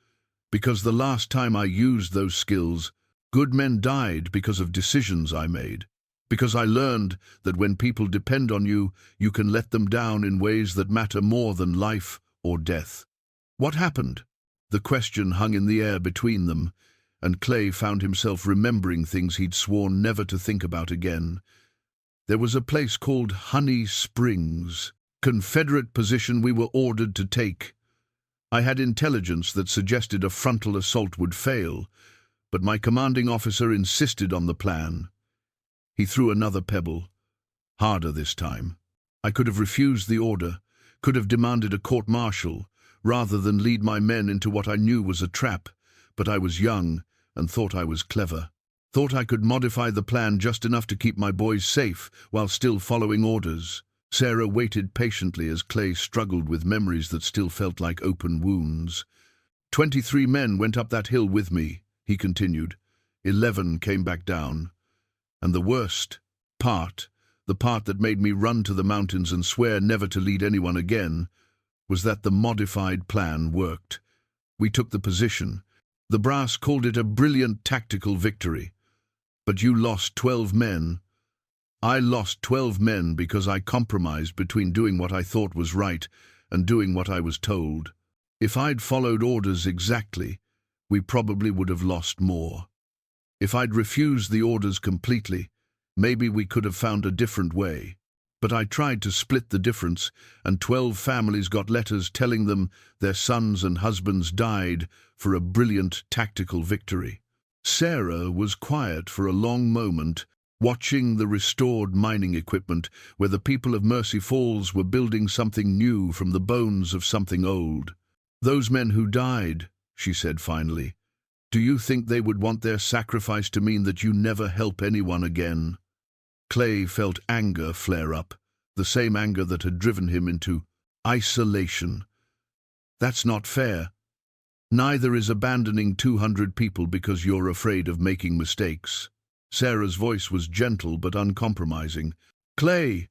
Because the last time I used those skills, good men died because of decisions I made. Because I learned that when people depend on you, you can let them down in ways that matter more than life or death. What happened? The question hung in the air between them, and Clay found himself remembering things he'd sworn never to think about again. There was a place called Honey Springs, Confederate position we were ordered to take. I had intelligence that suggested a frontal assault would fail, but my commanding officer insisted on the plan. He threw another pebble, harder this time. I could have refused the order, could have demanded a court-martial, rather than lead my men into what I knew was a trap, but I was young and thought I was clever. Thought I could modify the plan just enough to keep my boys safe while still following orders. Sarah waited patiently as Clay struggled with memories that still felt like open wounds. 23 men went up that hill with me, he continued. 11 came back down. And the worst part, the part that made me run to the mountains and swear never to lead anyone again, was that the modified plan worked. We took the position. The brass called it a brilliant tactical victory. But you lost 12 men. I lost 12 men because I compromised between doing what I thought was right and doing what I was told. If I'd followed orders exactly, we probably would have lost more. If I'd refused the orders completely, maybe we could have found a different way. But I tried to split the difference, and 12 families got letters telling them their sons and husbands died for a brilliant tactical victory. Sarah was quiet for a long moment, watching the restored mining equipment where the people of Mercy Falls were building something new from the bones of something old. "Those men who died," she said finally, "do you think they would want their sacrifice to mean that you never help anyone again?" Clay felt anger flare up, the same anger that had driven him into isolation. "That's not fair. Neither is abandoning 200 people because you're afraid of making mistakes." Sarah's voice was gentle but uncompromising. "Clay,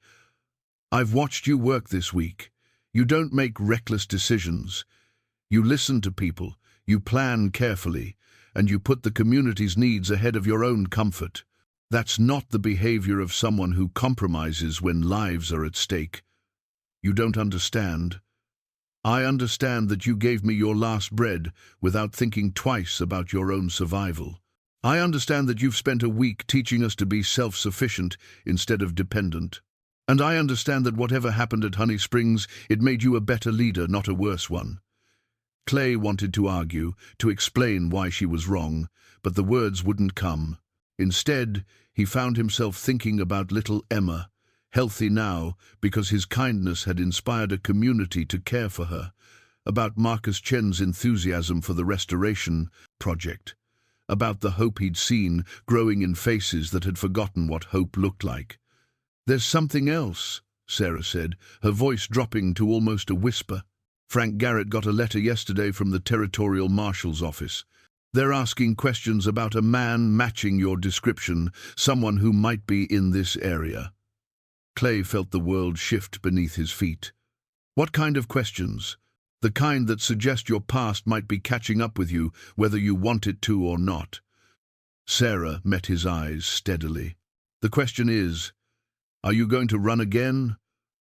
I've watched you work this week. You don't make reckless decisions. You listen to people, you plan carefully, and you put the community's needs ahead of your own comfort. That's not the behavior of someone who compromises when lives are at stake. You don't understand. I understand that you gave me your last bread without thinking twice about your own survival. I understand that you've spent a week teaching us to be self-sufficient instead of dependent. And I understand that whatever happened at Honey Springs, it made you a better leader, not a worse one." Clay wanted to argue, to explain why she was wrong, but the words wouldn't come. Instead, he found himself thinking about little Emma, healthy now because his kindness had inspired a community to care for her, about Marcus Chen's enthusiasm for the restoration project, about the hope he'd seen growing in faces that had forgotten what hope looked like. "There's something else," Sarah said, her voice dropping to almost a whisper. "Frank Garrett got a letter yesterday from the Territorial Marshal's office. They're asking questions about a man matching your description, someone who might be in this area." Clay felt the world shift beneath his feet. "What kind of questions?" "The kind that suggest your past might be catching up with you, whether you want it to or not." Sarah met his eyes steadily. "The question is, are you going to run again?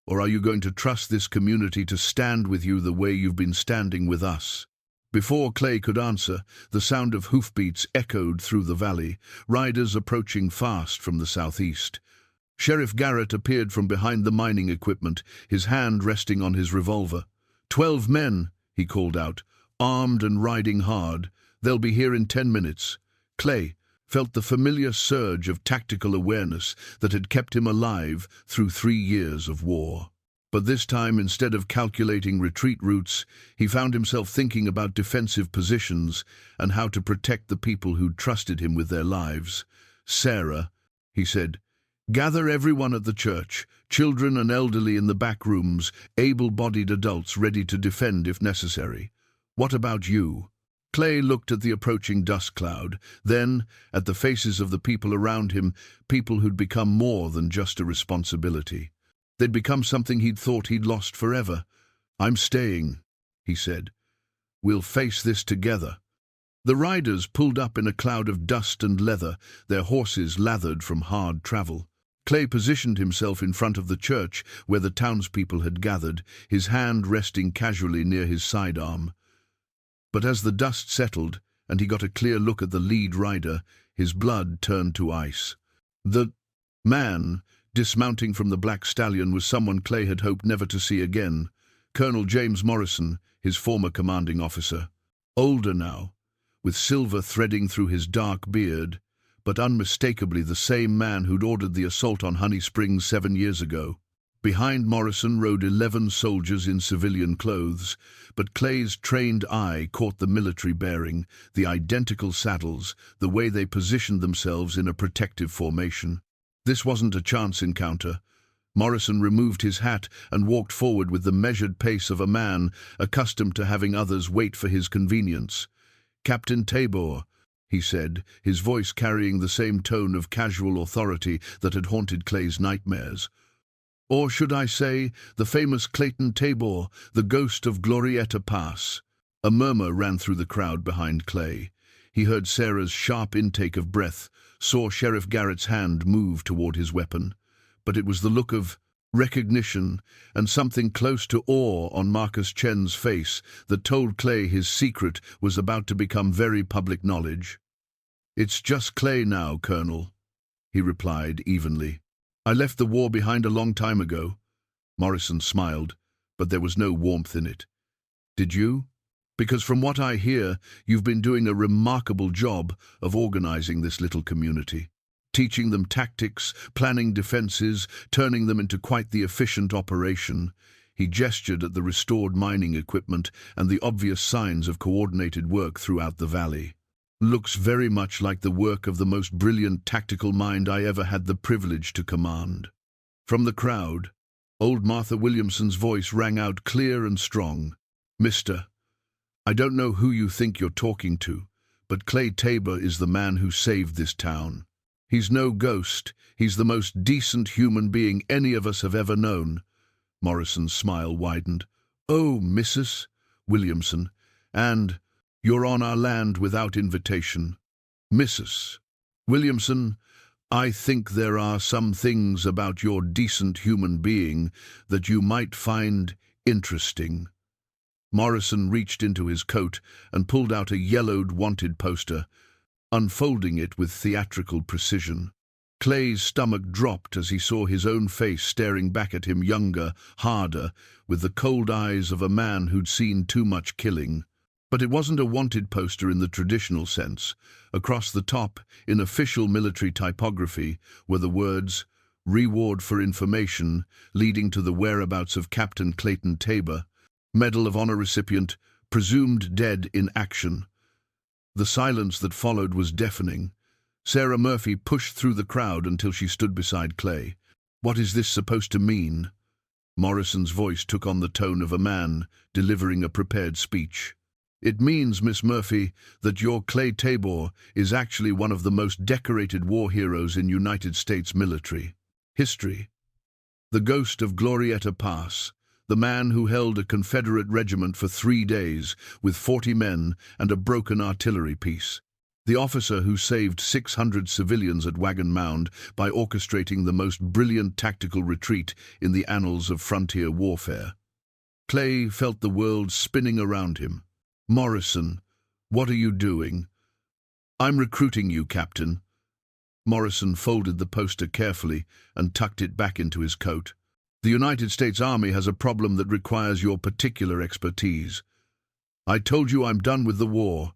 Or are you going to trust this community to stand with you the way you've been standing with us?" Before Clay could answer, the sound of hoofbeats echoed through the valley, riders approaching fast from the southeast. Sheriff Garrett appeared from behind the mining equipment, his hand resting on his revolver. 12 men, he called out, armed and riding hard. "They'll be here in 10 minutes. Clay felt the familiar surge of tactical awareness that had kept him alive through 3 years of war. But this time, instead of calculating retreat routes, he found himself thinking about defensive positions and how to protect the people who'd trusted him with their lives. "Sarah," he said, "gather everyone at the church, children and elderly in the back rooms, able-bodied adults ready to defend if necessary. What about you?" Clay looked at the approaching dust cloud, then at the faces of the people around him, people who'd become more than just a responsibility. They'd become something he'd thought he'd lost forever. "I'm staying," he said. "We'll face this together." The riders pulled up in a cloud of dust and leather, their horses lathered from hard travel. Clay positioned himself in front of the church where the townspeople had gathered, his hand resting casually near his sidearm. But as the dust settled and he got a clear look at the lead rider, his blood turned to ice. The man dismounting from the black stallion was someone Clay had hoped never to see again. Colonel James Morrison, his former commanding officer. Older now, with silver threading through his dark beard, but unmistakably the same man who'd ordered the assault on Honey Springs 7 years ago. Behind Morrison rode 11 soldiers in civilian clothes, but Clay's trained eye caught the military bearing, the identical saddles, the way they positioned themselves in a protective formation. This wasn't a chance encounter. Morrison removed his hat and walked forward with the measured pace of a man accustomed to having others wait for his convenience. "Captain Tabor," he said, his voice carrying the same tone of casual authority that had haunted Clay's nightmares. "Or should I say, the famous Clayton Tabor, the ghost of Glorietta Pass." A murmur ran through the crowd behind Clay. He heard Sarah's sharp intake of breath, saw Sheriff Garrett's hand move toward his weapon. But it was the look of recognition, and something close to awe on Marcus Chen's face that told Clay his secret was about to become very public knowledge. "It's just Clay now, Colonel," he replied evenly. "I left the war behind a long time ago." Morrison smiled, but there was no warmth in it. "Did you? Because from what I hear, you've been doing a remarkable job of organizing this little community, teaching them tactics, planning defenses, turning them into quite the efficient operation." He gestured at the restored mining equipment and the obvious signs of coordinated work throughout the valley. "Looks very much like the work of the most brilliant tactical mind I ever had the privilege to command." From the crowd, old Martha Williamson's voice rang out clear and strong. "Mister, I don't know who you think you're talking to, but Clay Tabor is the man who saved this town. He's no ghost. He's the most decent human being any of us have ever known." Morrison's smile widened. "Oh, Mrs. Williamson, and you're on our land without invitation. Mrs. Williamson, I think there are some things about your decent human being that you might find interesting." Morrison reached into his coat and pulled out a yellowed wanted poster, unfolding it with theatrical precision. Clay's stomach dropped as he saw his own face staring back at him, younger, harder, with the cold eyes of a man who'd seen too much killing. But it wasn't a wanted poster in the traditional sense. Across the top, in official military typography, were the words, "Reward for information, leading to the whereabouts of Captain Clayton Tabor, Medal of Honor recipient, presumed dead in action." The silence that followed was deafening. Sarah Murphy pushed through the crowd until she stood beside Clay. "What is this supposed to mean?" Morrison's voice took on the tone of a man delivering a prepared speech. "It means, Miss Murphy, that your Clay Tabor is actually one of the most decorated war heroes in United States military history. The ghost of Glorieta Pass, the man who held a Confederate regiment for 3 days with 40 men and a broken artillery piece. The officer who saved 600 civilians at Wagon Mound by orchestrating the most brilliant tactical retreat in the annals of frontier warfare." Clay felt the world spinning around him. "Morrison, what are you doing?" "I'm recruiting you, Captain." Morrison folded the poster carefully and tucked it back into his coat. "The United States Army has a problem that requires your particular expertise. I told you I'm done with the war."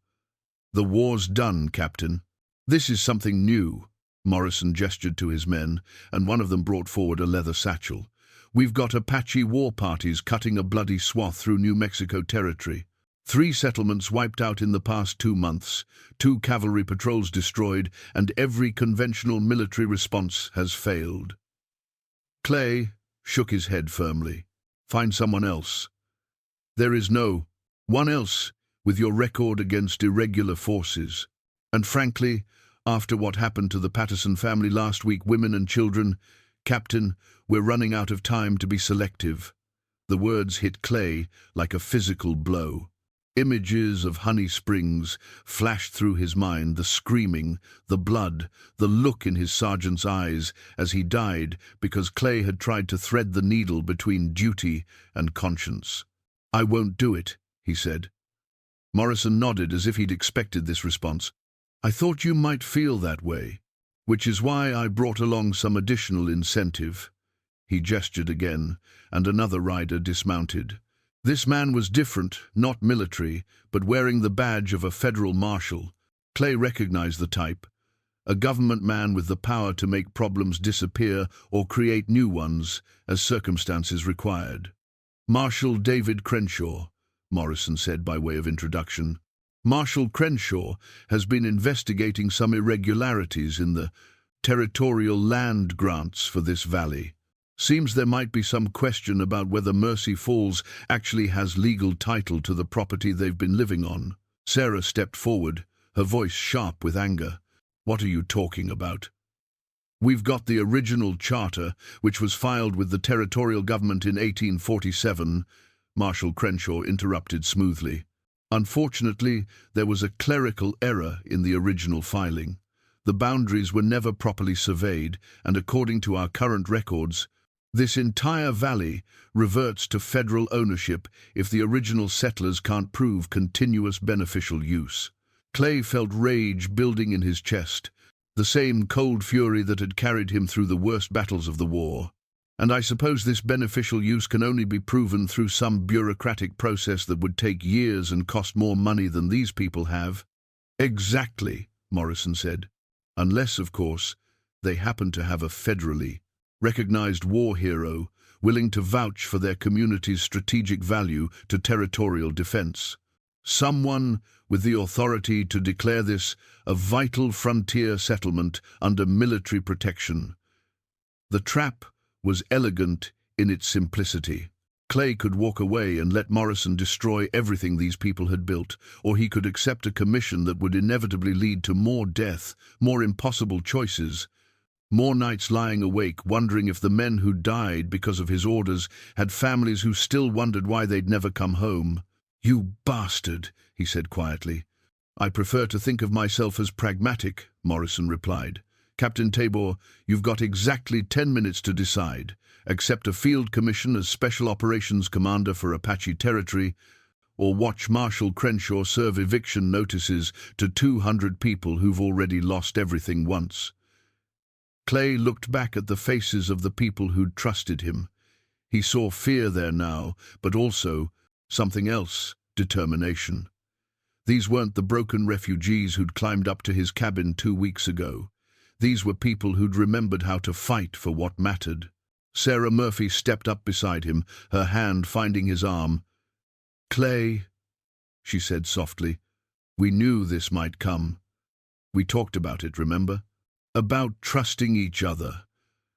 "The war's done, Captain." "This is something new." Morrison gestured to his men, and one of them brought forward a leather satchel. "We've got Apache war parties cutting a bloody swath through New Mexico territory. 3 settlements wiped out in the past 2 months, 2 cavalry patrols destroyed, and every conventional military response has failed." Clay shook his head firmly. "Find someone else." "There is no one else with your record against irregular forces. And frankly, after what happened to the Patterson family last week, women and children, Captain, we're running out of time to be selective." The words hit Clay like a physical blow. Images of Honey Springs flashed through his mind, the screaming, the blood, the look in his sergeant's eyes as he died because Clay had tried to thread the needle between duty and conscience. "I won't do it," he said. Morrison nodded as if he'd expected this response. "I thought you might feel that way, which is why I brought along some additional incentive." He gestured again, and another rider dismounted. This man was different, not military, but wearing the badge of a federal marshal. Clay recognized the type. A government man with the power to make problems disappear or create new ones as circumstances required. "Marshal David Crenshaw," Morrison said by way of introduction. "Marshal Crenshaw has been investigating some irregularities in the territorial land grants for this valley. Seems there might be some question about whether Mercy Falls actually has legal title to the property they've been living on." Sarah stepped forward, her voice sharp with anger. "What are you talking about?" "We've got the original charter, which was filed with the territorial government in 1847, Marshal Crenshaw interrupted smoothly. "Unfortunately, there was a clerical error in the original filing. The boundaries were never properly surveyed, and according to our current records, This entire valley reverts to federal ownership if the original settlers can't prove continuous beneficial use. Clay felt rage building in his chest, the same cold fury that had carried him through the worst battles of the war. And I suppose this beneficial use can only be proven through some bureaucratic process that would take years and cost more money than these people have. Exactly, Morrison said. Unless, of course, they happen to have a federally recognized war hero willing to vouch for their community's strategic value to territorial defense. Someone with the authority to declare this a vital frontier settlement under military protection. The trap was elegant in its simplicity. Clay could walk away and let Morrison destroy everything these people had built, or he could accept a commission that would inevitably lead to more death, more impossible choices, more nights lying awake wondering if the men who died because of his orders had families who still wondered why they'd never come home. "You bastard," he said quietly. "I prefer to think of myself as pragmatic," Morrison replied. "Captain Tabor, you've got exactly 10 minutes to decide. Accept a field commission as Special Operations Commander for Apache Territory, or watch Marshal Crenshaw serve eviction notices to 200 people who've already lost everything once." Clay looked back at the faces of the people who'd trusted him. He saw fear there now, but also something else, determination. These weren't the broken refugees who'd climbed up to his cabin 2 weeks ago. These were people who'd remembered how to fight for what mattered. Sarah Murphy stepped up beside him, her hand finding his arm. "Clay," she said softly, "we knew this might come. We talked about it, remember? About trusting each other."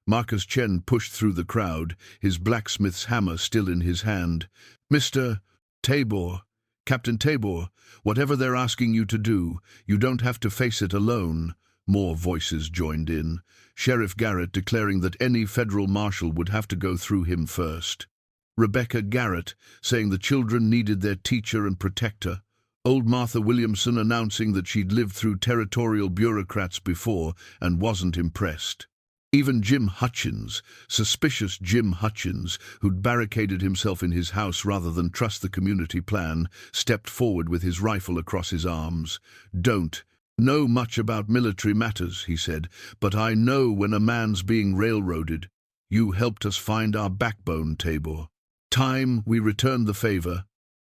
Marcus Chen pushed through the crowd, his blacksmith's hammer still in his hand. "Mr. Tabor, Captain Tabor, whatever they're asking you to do, you don't have to face it alone." More voices joined in, Sheriff Garrett declaring that any federal marshal would have to go through him first. Rebecca Garrett saying the children needed their teacher and protector. Old Martha Williamson announcing that she'd lived through territorial bureaucrats before and wasn't impressed. Even Jim Hutchins, suspicious Jim Hutchins, who'd barricaded himself in his house rather than trust the community plan, stepped forward with his rifle across his arms. "Don't know much about military matters," he said, "but I know when a man's being railroaded. You helped us find our backbone, Tabor. Time we returned the favor."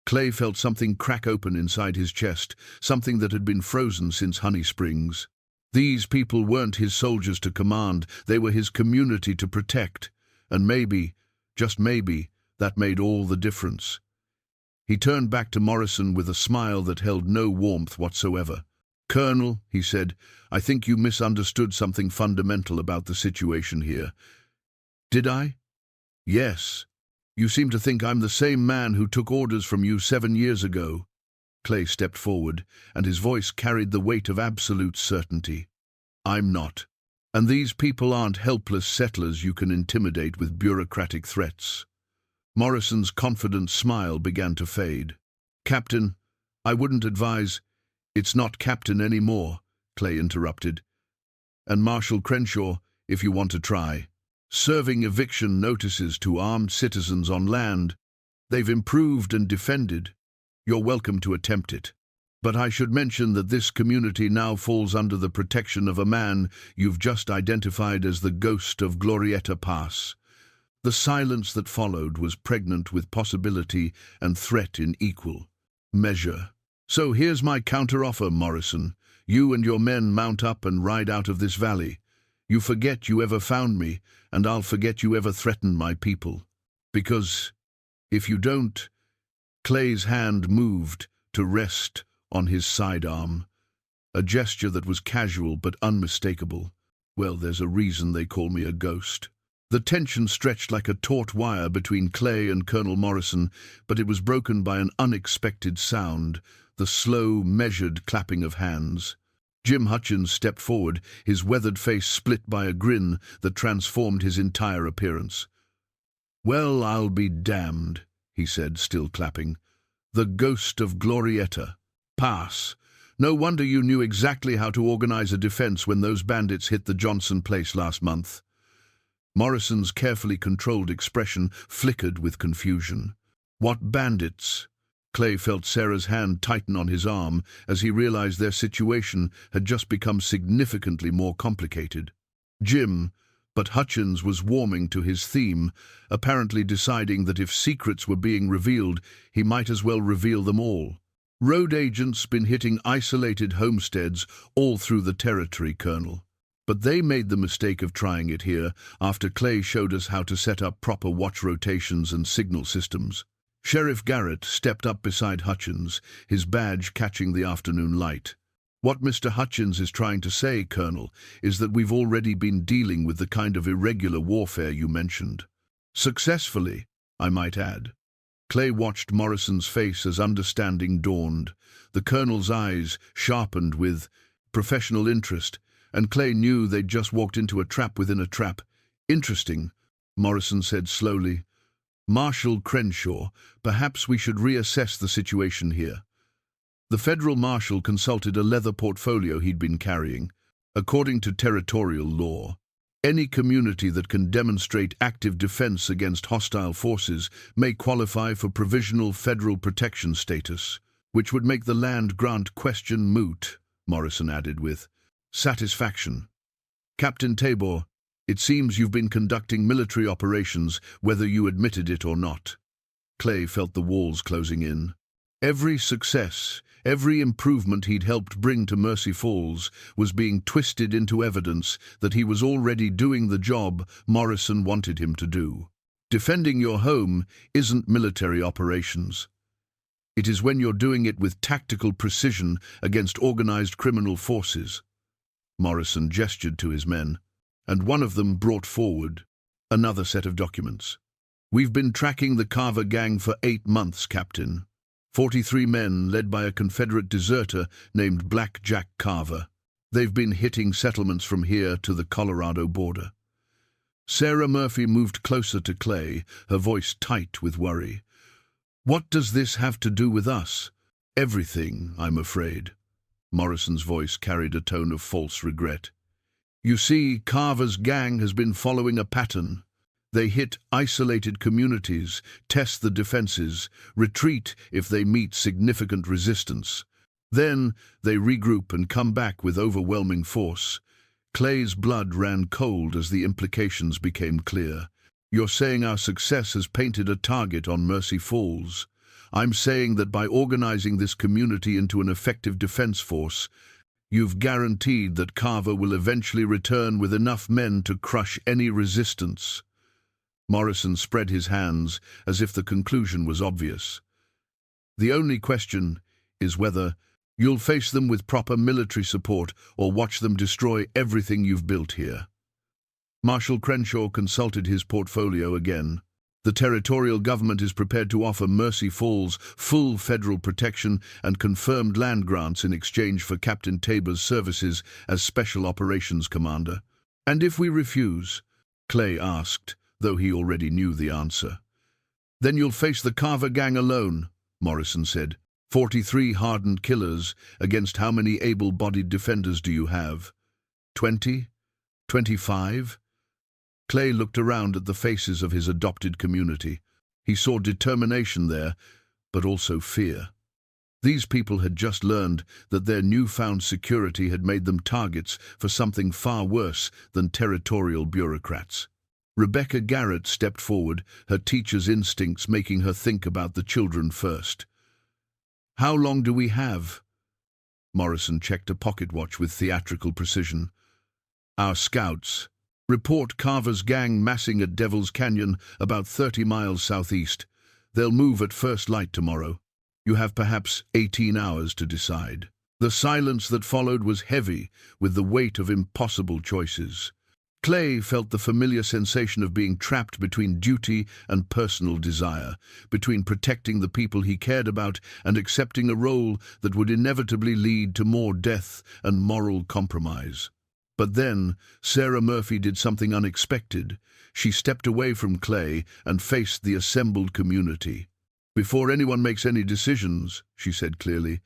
Clay felt something crack open inside his chest, something that had been frozen since Honey Springs. These people weren't his soldiers to command, they were his community to protect. And maybe, just maybe, that made all the difference. He turned back to Morrison with a smile that held no warmth whatsoever. "Colonel," he said, "I think you misunderstood something fundamental about the situation here." "Did I?" "Yes. You seem to think I'm the same man who took orders from you 7 years ago." Clay stepped forward, and his voice carried the weight of absolute certainty. "I'm not. And these people aren't helpless settlers you can intimidate with bureaucratic threats." Morrison's confident smile began to fade. "Captain, I wouldn't advise—" "It's not Captain anymore," Clay interrupted. "And Marshal Crenshaw, if you want to try. Serving eviction notices to armed citizens on land they've improved and defended. You're welcome to attempt it. But I should mention that this community now falls under the protection of a man you've just identified as the ghost of Glorieta Pass." The silence that followed was pregnant with possibility and threat in equal measure. "So here's my counteroffer, Morrison. You and your men mount up and ride out of this valley. You forget you ever found me, and I'll forget you ever threatened my people. Because if you don't—" Clay's hand moved to rest on his sidearm, a gesture that was casual but unmistakable. "Well, there's a reason they call me a ghost." The tension stretched like a taut wire between Clay and Colonel Morrison, but it was broken by an unexpected sound, the slow, measured clapping of hands. Jim Hutchins stepped forward, his weathered face split by a grin that transformed his entire appearance. "Well, I'll be damned," he said, still clapping. "The ghost of Glorieta Pass. No wonder you knew exactly how to organize a defense when those bandits hit the Johnson place last month." Morrison's carefully controlled expression flickered with confusion. What bandits? Clay felt Sarah's hand tighten on his arm as he realized their situation had just become significantly more complicated. Jim, but Hutchins was warming to his theme, apparently deciding that if secrets were being revealed, he might as well reveal them all. Road agents been hitting isolated homesteads all through the territory, Colonel. But they made the mistake of trying it here after Clay showed us how to set up proper watch rotations and signal systems. Sheriff Garrett stepped up beside Hutchins, his badge catching the afternoon light. What Mr. Hutchins is trying to say, Colonel, is that we've already been dealing with the kind of irregular warfare you mentioned. Successfully, I might add. Clay watched Morrison's face as understanding dawned. The Colonel's eyes sharpened with professional interest, and Clay knew they'd just walked into a trap within a trap. Interesting, Morrison said slowly. Marshal Crenshaw, perhaps we should reassess the situation here. The federal marshal consulted a leather portfolio he'd been carrying. According to territorial law, any community that can demonstrate active defense against hostile forces may qualify for provisional federal protection status, which would make the land grant question moot, Morrison added with satisfaction. Captain Tabor, it seems you've been conducting military operations, whether you admitted it or not. Clay felt the walls closing in. Every success, every improvement he'd helped bring to Mercy Falls was being twisted into evidence that he was already doing the job Morrison wanted him to do. Defending your home isn't military operations. It is when you're doing it with tactical precision against organized criminal forces. Morrison gestured to his men, and one of them brought forward another set of documents. We've been tracking the Carver gang for 8 months, Captain. 43 men led by a Confederate deserter named Black Jack Carver. They've been hitting settlements from here to the Colorado border. Sarah Murphy moved closer to Clay, her voice tight with worry. What does this have to do with us? Everything, I'm afraid. Morrison's voice carried a tone of false regret. You see, Carver's gang has been following a pattern. They hit isolated communities, test the defenses, retreat if they meet significant resistance. Then they regroup and come back with overwhelming force. Clay's blood ran cold as the implications became clear. You're saying our success has painted a target on Mercy Falls. I'm saying that by organizing this community into an effective defense force, you've guaranteed that Carver will eventually return with enough men to crush any resistance. Morrison spread his hands as if the conclusion was obvious. The only question is whether you'll face them with proper military support or watch them destroy everything you've built here. Marshal Crenshaw consulted his portfolio again. The territorial government is prepared to offer Mercy Falls full federal protection and confirmed land grants in exchange for Captain Tabor's services as Special Operations Commander. And if we refuse? Clay asked, though he already knew the answer. Then you'll face the Carver gang alone, Morrison said. 43 hardened killers against how many able-bodied defenders do you have? 20? 25? Clay looked around at the faces of his adopted community. He saw determination there, but also fear. These people had just learned that their newfound security had made them targets for something far worse than territorial bureaucrats. Rebecca Garrett stepped forward, her teacher's instincts making her think about the children first. How long do we have? Morrison checked a pocket watch with theatrical precision. Our scouts report Carver's gang massing at Devil's Canyon, about 30 miles southeast. They'll move at first light tomorrow. You have perhaps 18 hours to decide. The silence that followed was heavy with the weight of impossible choices. Clay felt the familiar sensation of being trapped between duty and personal desire, between protecting the people he cared about and accepting a role that would inevitably lead to more death and moral compromise. But then, Sarah Murphy did something unexpected. She stepped away from Clay and faced the assembled community. Before anyone makes any decisions, she said clearly,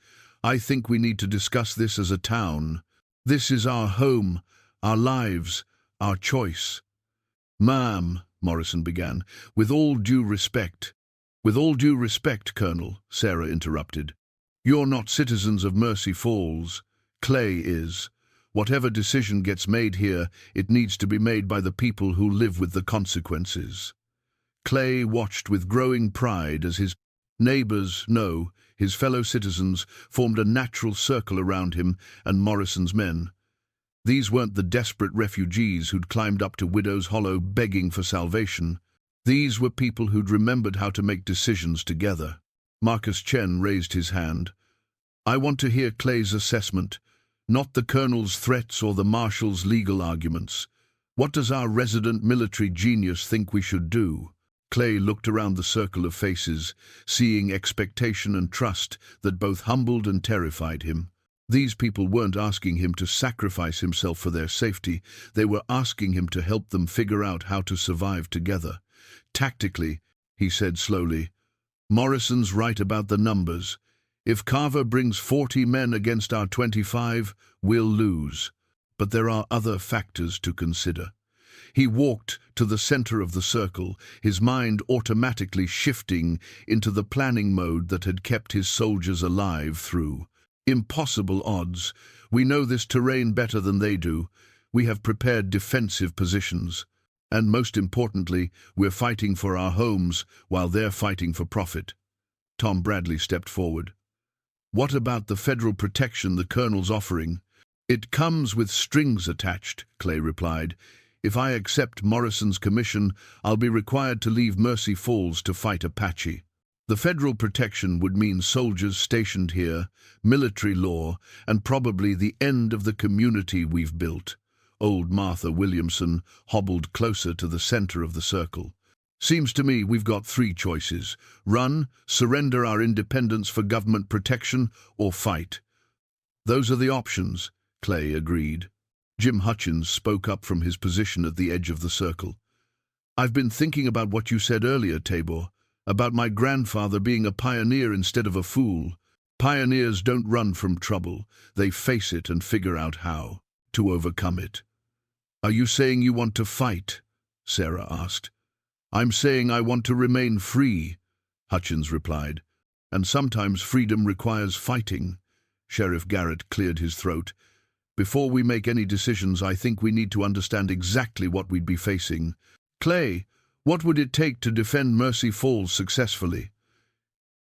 I think we need to discuss this as a town. This is our home, our lives, our choice. "Ma'am," Morrison began, "with all due respect—" "With all due respect, Colonel," Sarah interrupted. "You're not citizens of Mercy Falls. Clay is. Whatever decision gets made here, it needs to be made by the people who live with the consequences." Clay watched with growing pride as his neighbors, no, his fellow citizens, formed a natural circle around him and Morrison's men. These weren't the desperate refugees who'd climbed up to Widow's Hollow begging for salvation. These were people who'd remembered how to make decisions together. Marcus Chen raised his hand. "I want to hear Clay's assessment, not the Colonel's threats or the Marshal's legal arguments. What does our resident military genius think we should do?" Clay looked around the circle of faces, seeing expectation and trust that both humbled and terrified him. These people weren't asking him to sacrifice himself for their safety. They were asking him to help them figure out how to survive together. "Tactically," he said slowly, "Morrison's right about the numbers. If Carver brings 40 men against our 25, we'll lose. But there are other factors to consider." He walked to the center of the circle, his mind automatically shifting into the planning mode that had kept his soldiers alive through impossible odds. "We know this terrain better than they do. We have prepared defensive positions. And most importantly, we're fighting for our homes while they're fighting for profit." Tom Bradley stepped forward. "What about the federal protection the Colonel's offering?" "It comes with strings attached," Clay replied. "If I accept Morrison's commission, I'll be required to leave Mercy Falls to fight Apache. The federal protection would mean soldiers stationed here, military law, and probably the end of the community we've built." Old Martha Williamson hobbled closer to the center of the circle. "Seems to me we've got three choices: run, surrender our independence for government protection, or fight." "Those are the options," Clay agreed. Jim Hutchins spoke up from his position at the edge of the circle. "I've been thinking about what you said earlier, Tabor, about my grandfather being a pioneer instead of a fool. Pioneers don't run from trouble. They face it and figure out how to overcome it." "Are you saying you want to fight?" Sarah asked. "I'm saying I want to remain free," Hutchins replied. "And sometimes freedom requires fighting." Sheriff Garrett cleared his throat. "Before we make any decisions, I think we need to understand exactly what we'd be facing. Clay, what would it take to defend Mercy Falls successfully?"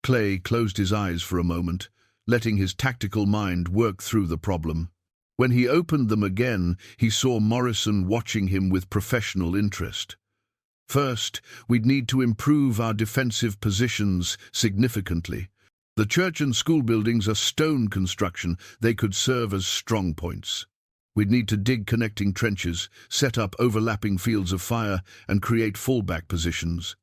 Clay closed his eyes for a moment, letting his tactical mind work through the problem. When he opened them again, he saw Morrison watching him with professional interest. "First, we'd need to improve our defensive positions significantly. The church and school buildings are stone construction. They could serve as strong points. We'd need to dig connecting trenches, set up overlapping fields of fire, and create fallback positions."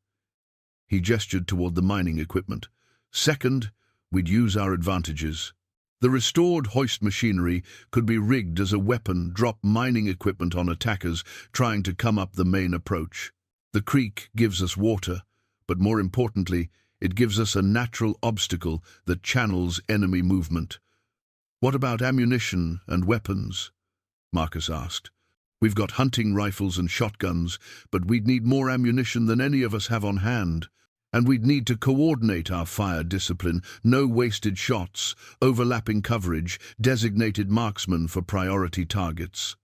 He gestured toward the mining equipment. "Second, we'd use our advantages. The restored hoist machinery could be rigged as a weapon, drop mining equipment on attackers trying to come up the main approach. The creek gives us water, but more importantly, it gives us a natural obstacle that channels enemy movement." "What about ammunition and weapons?" Marcus asked. "We've got hunting rifles and shotguns, but we'd need more ammunition than any of us have on hand. And we'd need to coordinate our fire discipline, no wasted shots, overlapping coverage, designated marksmen for priority targets."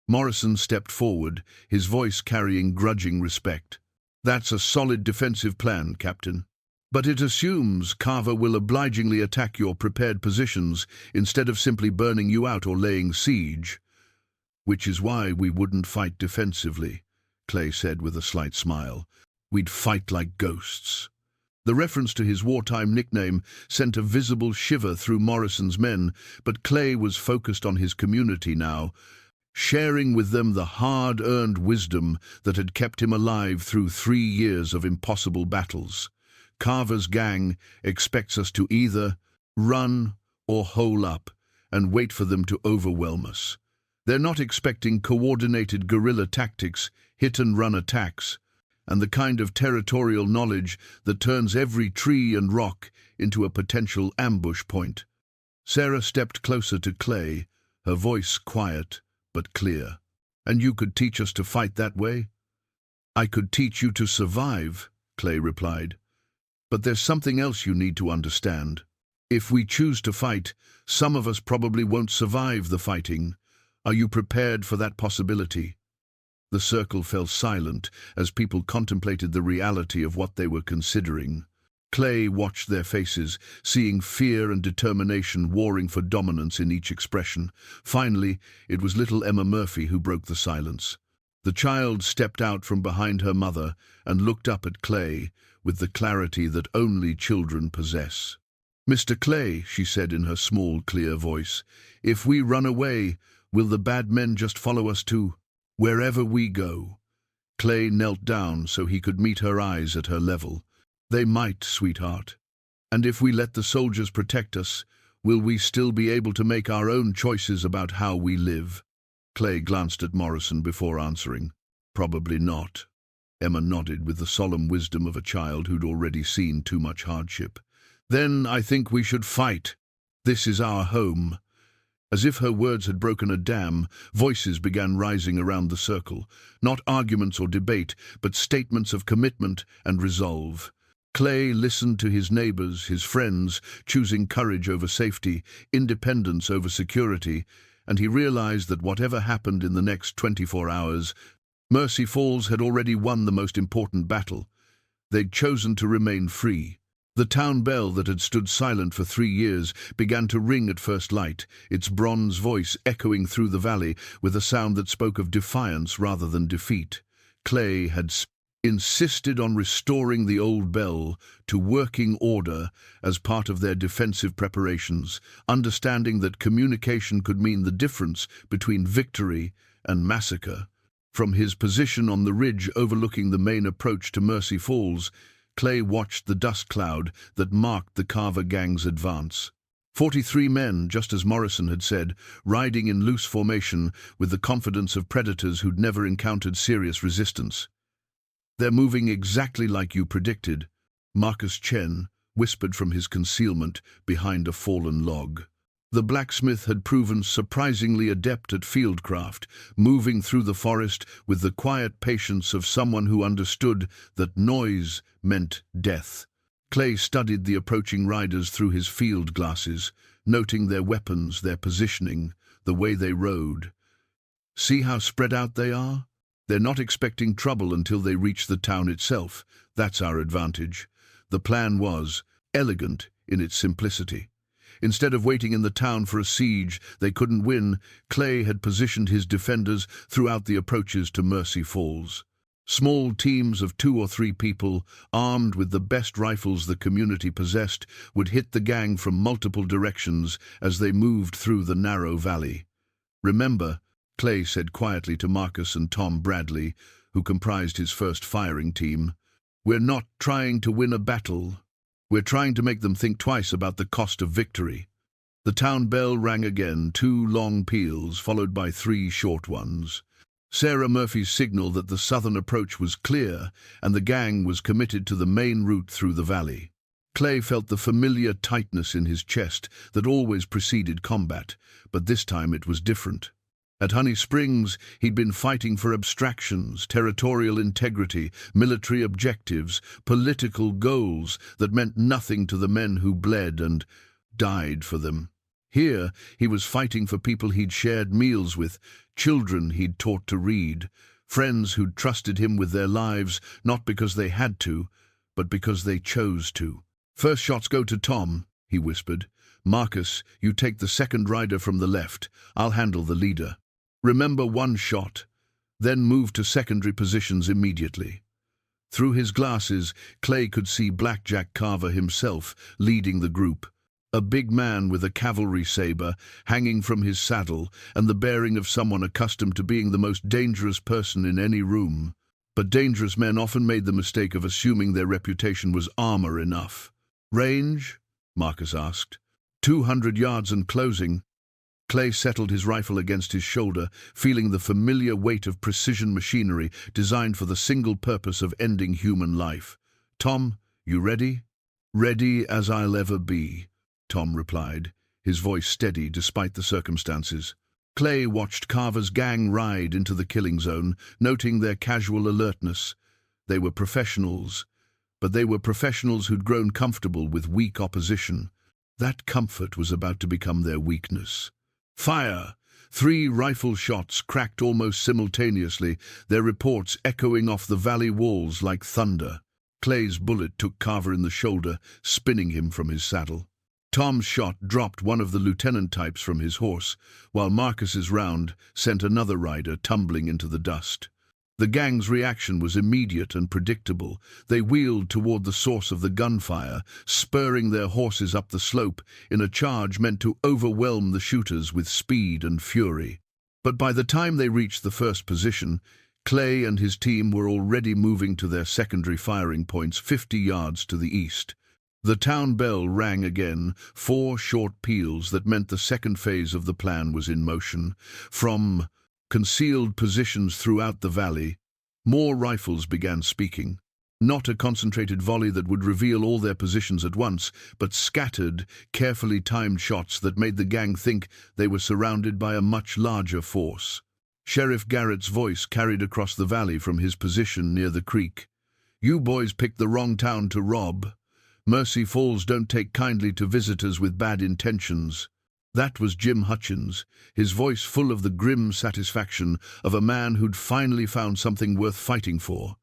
Morrison stepped forward, his voice carrying grudging respect. "That's a solid defensive plan, Captain. But it assumes Carver will obligingly attack your prepared positions instead of simply burning you out or laying siege." "Which is why we wouldn't fight defensively," Clay said with a slight smile. "We'd fight like ghosts." The reference to his wartime nickname sent a visible shiver through Morrison's men, but Clay was focused on his community now, sharing with them the hard-earned wisdom that had kept him alive through 3 years of impossible battles. "Carver's gang expects us to either run or hole up and wait for them to overwhelm us. They're not expecting coordinated guerrilla tactics, hit-and-run attacks, and the kind of territorial knowledge that turns every tree and rock into a potential ambush point." Sarah stepped closer to Clay, her voice quiet but clear. "And you could teach us to fight that way?" I could teach you to survive, Clay replied. But there's something else you need to understand. If we choose to fight, some of us probably won't survive the fighting. Are you prepared for that possibility? The circle fell silent as people contemplated the reality of what they were considering. Clay watched their faces, seeing fear and determination warring for dominance in each expression. Finally, it was little Emma Murphy who broke the silence. The child stepped out from behind her mother and looked up at Clay with the clarity that only children possess. "Mr. Clay," she said in her small, clear voice, "if we run away, will the bad men just follow us to wherever we go?" Clay knelt down so he could meet her eyes at her level. "They might, sweetheart. And if we let the soldiers protect us, will we still be able to make our own choices about how we live?" Clay glanced at Morrison before answering. "Probably not." Emma nodded with the solemn wisdom of a child who'd already seen too much hardship. "Then I think we should fight. This is our home." As if her words had broken a dam, voices began rising around the circle. Not arguments or debate, but statements of commitment and resolve. Clay listened to his neighbors, his friends, choosing courage over safety, independence over security, and he realized that whatever happened in the next 24 hours, Mercy Falls had already won the most important battle. They'd chosen to remain free. The town bell that had stood silent for 3 years began to ring at first light, its bronze voice echoing through the valley with a sound that spoke of defiance rather than defeat. Clay had insisted on restoring the old bell to working order as part of their defensive preparations, understanding that communication could mean the difference between victory and massacre. From his position on the ridge overlooking the main approach to Mercy Falls, Clay watched the dust cloud that marked the Carver gang's advance. 43 men, just as Morrison had said, riding in loose formation with the confidence of predators who'd never encountered serious resistance. "They're moving exactly like you predicted," Marcus Chen whispered from his concealment behind a fallen log. The blacksmith had proven surprisingly adept at fieldcraft, moving through the forest with the quiet patience of someone who understood that noise meant death. Clay studied the approaching riders through his field glasses, noting their weapons, their positioning, the way they rode. "See how spread out they are? They're not expecting trouble until they reach the town itself. That's our advantage." The plan was elegant in its simplicity. Instead of waiting in the town for a siege they couldn't win, Clay had positioned his defenders throughout the approaches to Mercy Falls. Small teams of 2 or 3 people, armed with the best rifles the community possessed, would hit the gang from multiple directions as they moved through the narrow valley. "Remember," Clay said quietly to Marcus and Tom Bradley, who comprised his first firing team, "we're not trying to win a battle. We're trying to make them think twice about the cost of victory." The town bell rang again, 2 long peals, followed by 3 short ones. Sarah Murphy's signal that the southern approach was clear and the gang was committed to the main route through the valley. Clay felt the familiar tightness in his chest that always preceded combat, but this time it was different. At Honey Springs, he'd been fighting for abstractions, territorial integrity, military objectives, political goals that meant nothing to the men who bled and died for them. Here, he was fighting for people he'd shared meals with, children he'd taught to read, friends who'd trusted him with their lives, not because they had to, but because they chose to. "First shots go to Tom," he whispered. "Marcus, you take the second rider from the left. I'll handle the leader. Remember 1 shot, then move to secondary positions immediately." Through his glasses, Clay could see Blackjack Carver himself leading the group. A big man with a cavalry saber hanging from his saddle and the bearing of someone accustomed to being the most dangerous person in any room. But dangerous men often made the mistake of assuming their reputation was armor enough. "Range?" Marcus asked. 200 yards and closing." Clay settled his rifle against his shoulder, feeling the familiar weight of precision machinery designed for the single purpose of ending human life. "Tom, you ready?" "Ready as I'll ever be," Tom replied, his voice steady despite the circumstances. Clay watched Carver's gang ride into the killing zone, noting their casual alertness. They were professionals, but they were professionals who'd grown comfortable with weak opposition. That comfort was about to become their weakness. Fire! 3 rifle shots cracked almost simultaneously, their reports echoing off the valley walls like thunder. Clay's bullet took Carver in the shoulder, spinning him from his saddle. Tom's shot dropped one of the lieutenant types from his horse, while Marcus's round sent another rider tumbling into the dust. The gang's reaction was immediate and predictable. They wheeled toward the source of the gunfire, spurring their horses up the slope in a charge meant to overwhelm the shooters with speed and fury. But by the time they reached the first position, Clay and his team were already moving to their secondary firing points 50 yards to the east. The town bell rang again, 4 short peals that meant the second phase of the plan was in motion. From concealed positions throughout the valley, more rifles began speaking. Not a concentrated volley that would reveal all their positions at once, but scattered, carefully timed shots that made the gang think they were surrounded by a much larger force. Sheriff Garrett's voice carried across the valley from his position near the creek. "You boys picked the wrong town to rob. Mercy Falls don't take kindly to visitors with bad intentions." That was Jim Hutchins, his voice full of the grim satisfaction of a man who'd finally found something worth fighting for.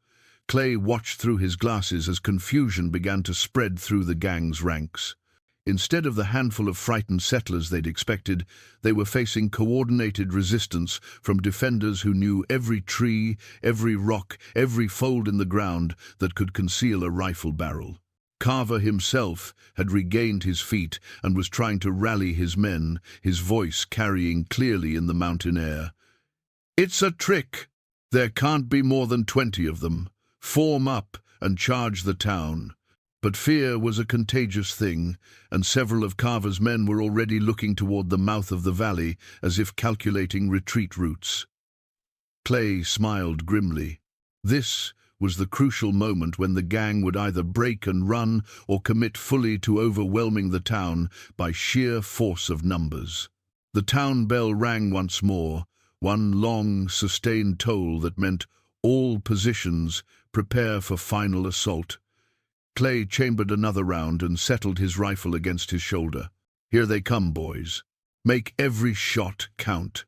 Clay watched through his glasses as confusion began to spread through the gang's ranks. Instead of the handful of frightened settlers they'd expected, they were facing coordinated resistance from defenders who knew every tree, every rock, every fold in the ground that could conceal a rifle barrel. Carver himself had regained his feet and was trying to rally his men, his voice carrying clearly in the mountain air. "It's a trick! There can't be more than 20 of them. Form up and charge the town." But fear was a contagious thing, and several of Carver's men were already looking toward the mouth of the valley as if calculating retreat routes. Clay smiled grimly. This was the crucial moment when the gang would either break and run or commit fully to overwhelming the town by sheer force of numbers. The town bell rang once more, one long, sustained toll that meant all positions prepare for final assault. Clay chambered another round and settled his rifle against his shoulder. "Here they come, boys. Make every shot count."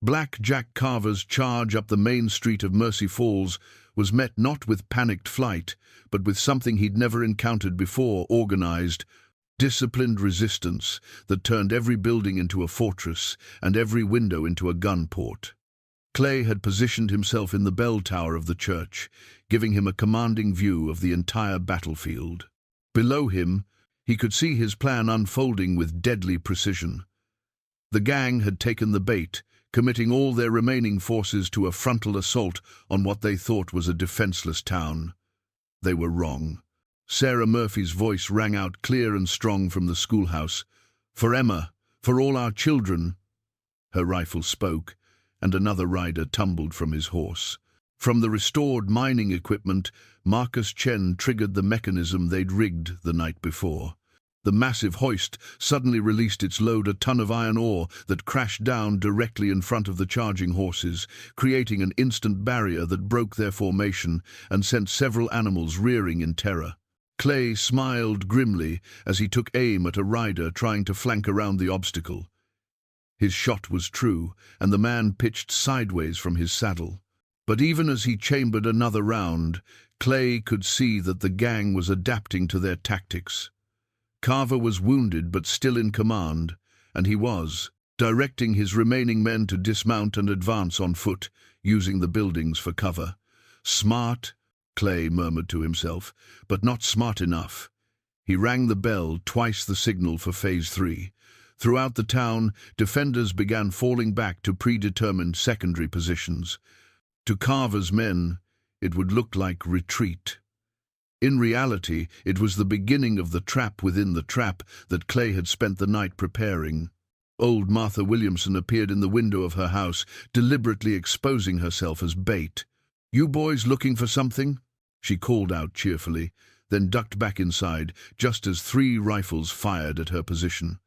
Black Jack Carver's charge up the main street of Mercy Falls was met not with panicked flight, but with something he'd never encountered before: organized, disciplined resistance that turned every building into a fortress and every window into a gun port. Clay had positioned himself in the bell tower of the church, giving him a commanding view of the entire battlefield. Below him, he could see his plan unfolding with deadly precision. The gang had taken the bait, committing all their remaining forces to a frontal assault on what they thought was a defenseless town. They were wrong. Sarah Murphy's voice rang out clear and strong from the schoolhouse. "For Emma, for all our children." Her rifle spoke, and another rider tumbled from his horse. From the restored mining equipment, Marcus Chen triggered the mechanism they'd rigged the night before. The massive hoist suddenly released its load, a ton of iron ore that crashed down directly in front of the charging horses, creating an instant barrier that broke their formation and sent several animals rearing in terror. Clay smiled grimly as he took aim at a rider trying to flank around the obstacle. His shot was true, and the man pitched sideways from his saddle. But even as he chambered another round, Clay could see that the gang was adapting to their tactics. Carver was wounded but still in command, and he was directing his remaining men to dismount and advance on foot, using the buildings for cover. "Smart," Clay murmured to himself, "but not smart enough." He rang the bell, twice the signal for Phase 3. Throughout the town, defenders began falling back to predetermined secondary positions. To Carver's men, it would look like retreat. In reality, it was the beginning of the trap within the trap that Clay had spent the night preparing. Old Martha Williamson appeared in the window of her house, deliberately exposing herself as bait. "You boys looking for something?" she called out cheerfully, then ducked back inside, just as 3 rifles fired at her position.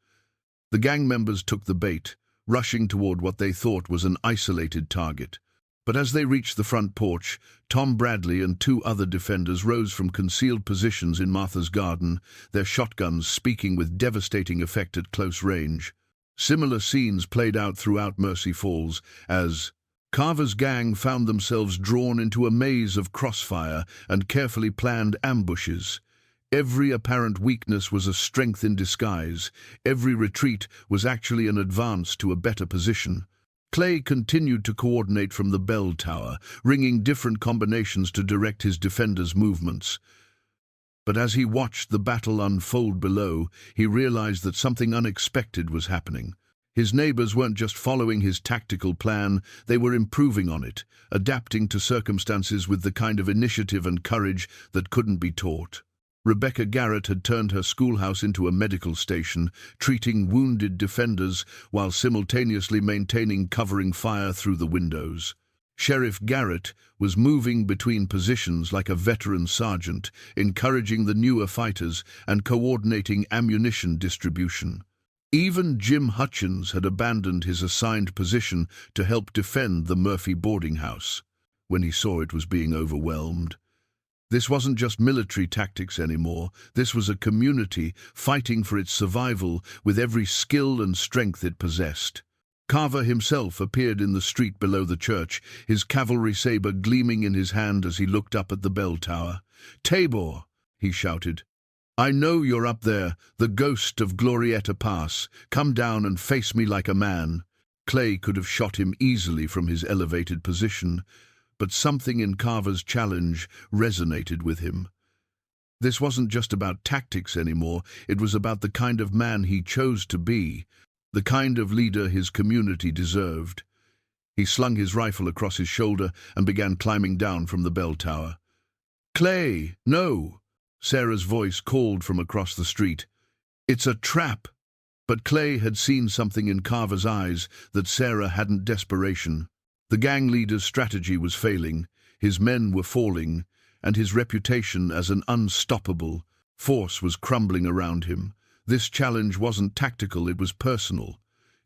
The gang members took the bait, rushing toward what they thought was an isolated target. But as they reached the front porch, Tom Bradley and two other defenders rose from concealed positions in Martha's garden, their shotguns speaking with devastating effect at close range. Similar scenes played out throughout Mercy Falls as Carver's gang found themselves drawn into a maze of crossfire and carefully planned ambushes. Every apparent weakness was a strength in disguise. Every retreat was actually an advance to a better position. Clay continued to coordinate from the bell tower, ringing different combinations to direct his defenders' movements. But as he watched the battle unfold below, he realized that something unexpected was happening. His neighbors weren't just following his tactical plan, they were improving on it, adapting to circumstances with the kind of initiative and courage that couldn't be taught. Rebecca Garrett had turned her schoolhouse into a medical station, treating wounded defenders while simultaneously maintaining covering fire through the windows. Sheriff Garrett was moving between positions like a veteran sergeant, encouraging the newer fighters and coordinating ammunition distribution. Even Jim Hutchins had abandoned his assigned position to help defend the Murphy boarding house when he saw it was being overwhelmed. This wasn't just military tactics anymore. This was a community fighting for its survival with every skill and strength it possessed. Carver himself appeared in the street below the church, his cavalry saber gleaming in his hand as he looked up at the bell tower. "Tabor," he shouted. "I know you're up there, the ghost of Glorietta Pass. Come down and face me like a man." Clay could have shot him easily from his elevated position, but something in Carver's challenge resonated with him. This wasn't just about tactics anymore, it was about the kind of man he chose to be, the kind of leader his community deserved. He slung his rifle across his shoulder and began climbing down from the bell tower. "Clay, no!" Sarah's voice called from across the street. "It's a trap!" But Clay had seen something in Carver's eyes that Sarah hadn't: desperation. The gang leader's strategy was failing, his men were falling, and his reputation as an unstoppable force was crumbling around him. This challenge wasn't tactical, it was personal.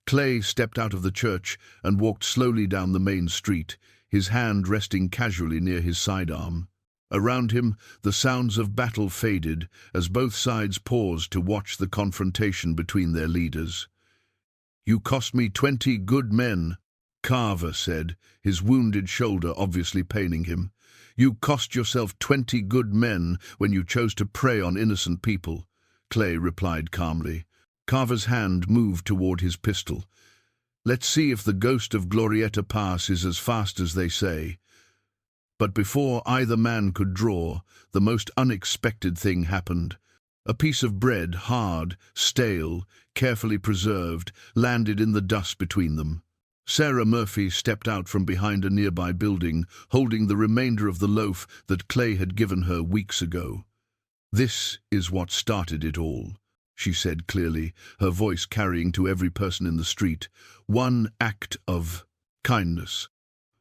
Clay stepped out of the church and walked slowly down the main street, his hand resting casually near his sidearm. Around him, the sounds of battle faded as both sides paused to watch the confrontation between their leaders. "You cost me 20 good men," Carver said, his wounded shoulder obviously paining him. "You cost yourself 20 good men when you chose to prey on innocent people," Clay replied calmly. Carver's hand moved toward his pistol. "Let's see if the ghost of Glorietta Pass is as fast as they say." But before either man could draw, the most unexpected thing happened. A piece of bread, hard, stale, carefully preserved, landed in the dust between them. Sarah Murphy stepped out from behind a nearby building, holding the remainder of the loaf that Clay had given her weeks ago. "This is what started it all," she said clearly, her voice carrying to every person in the street. "One act of kindness.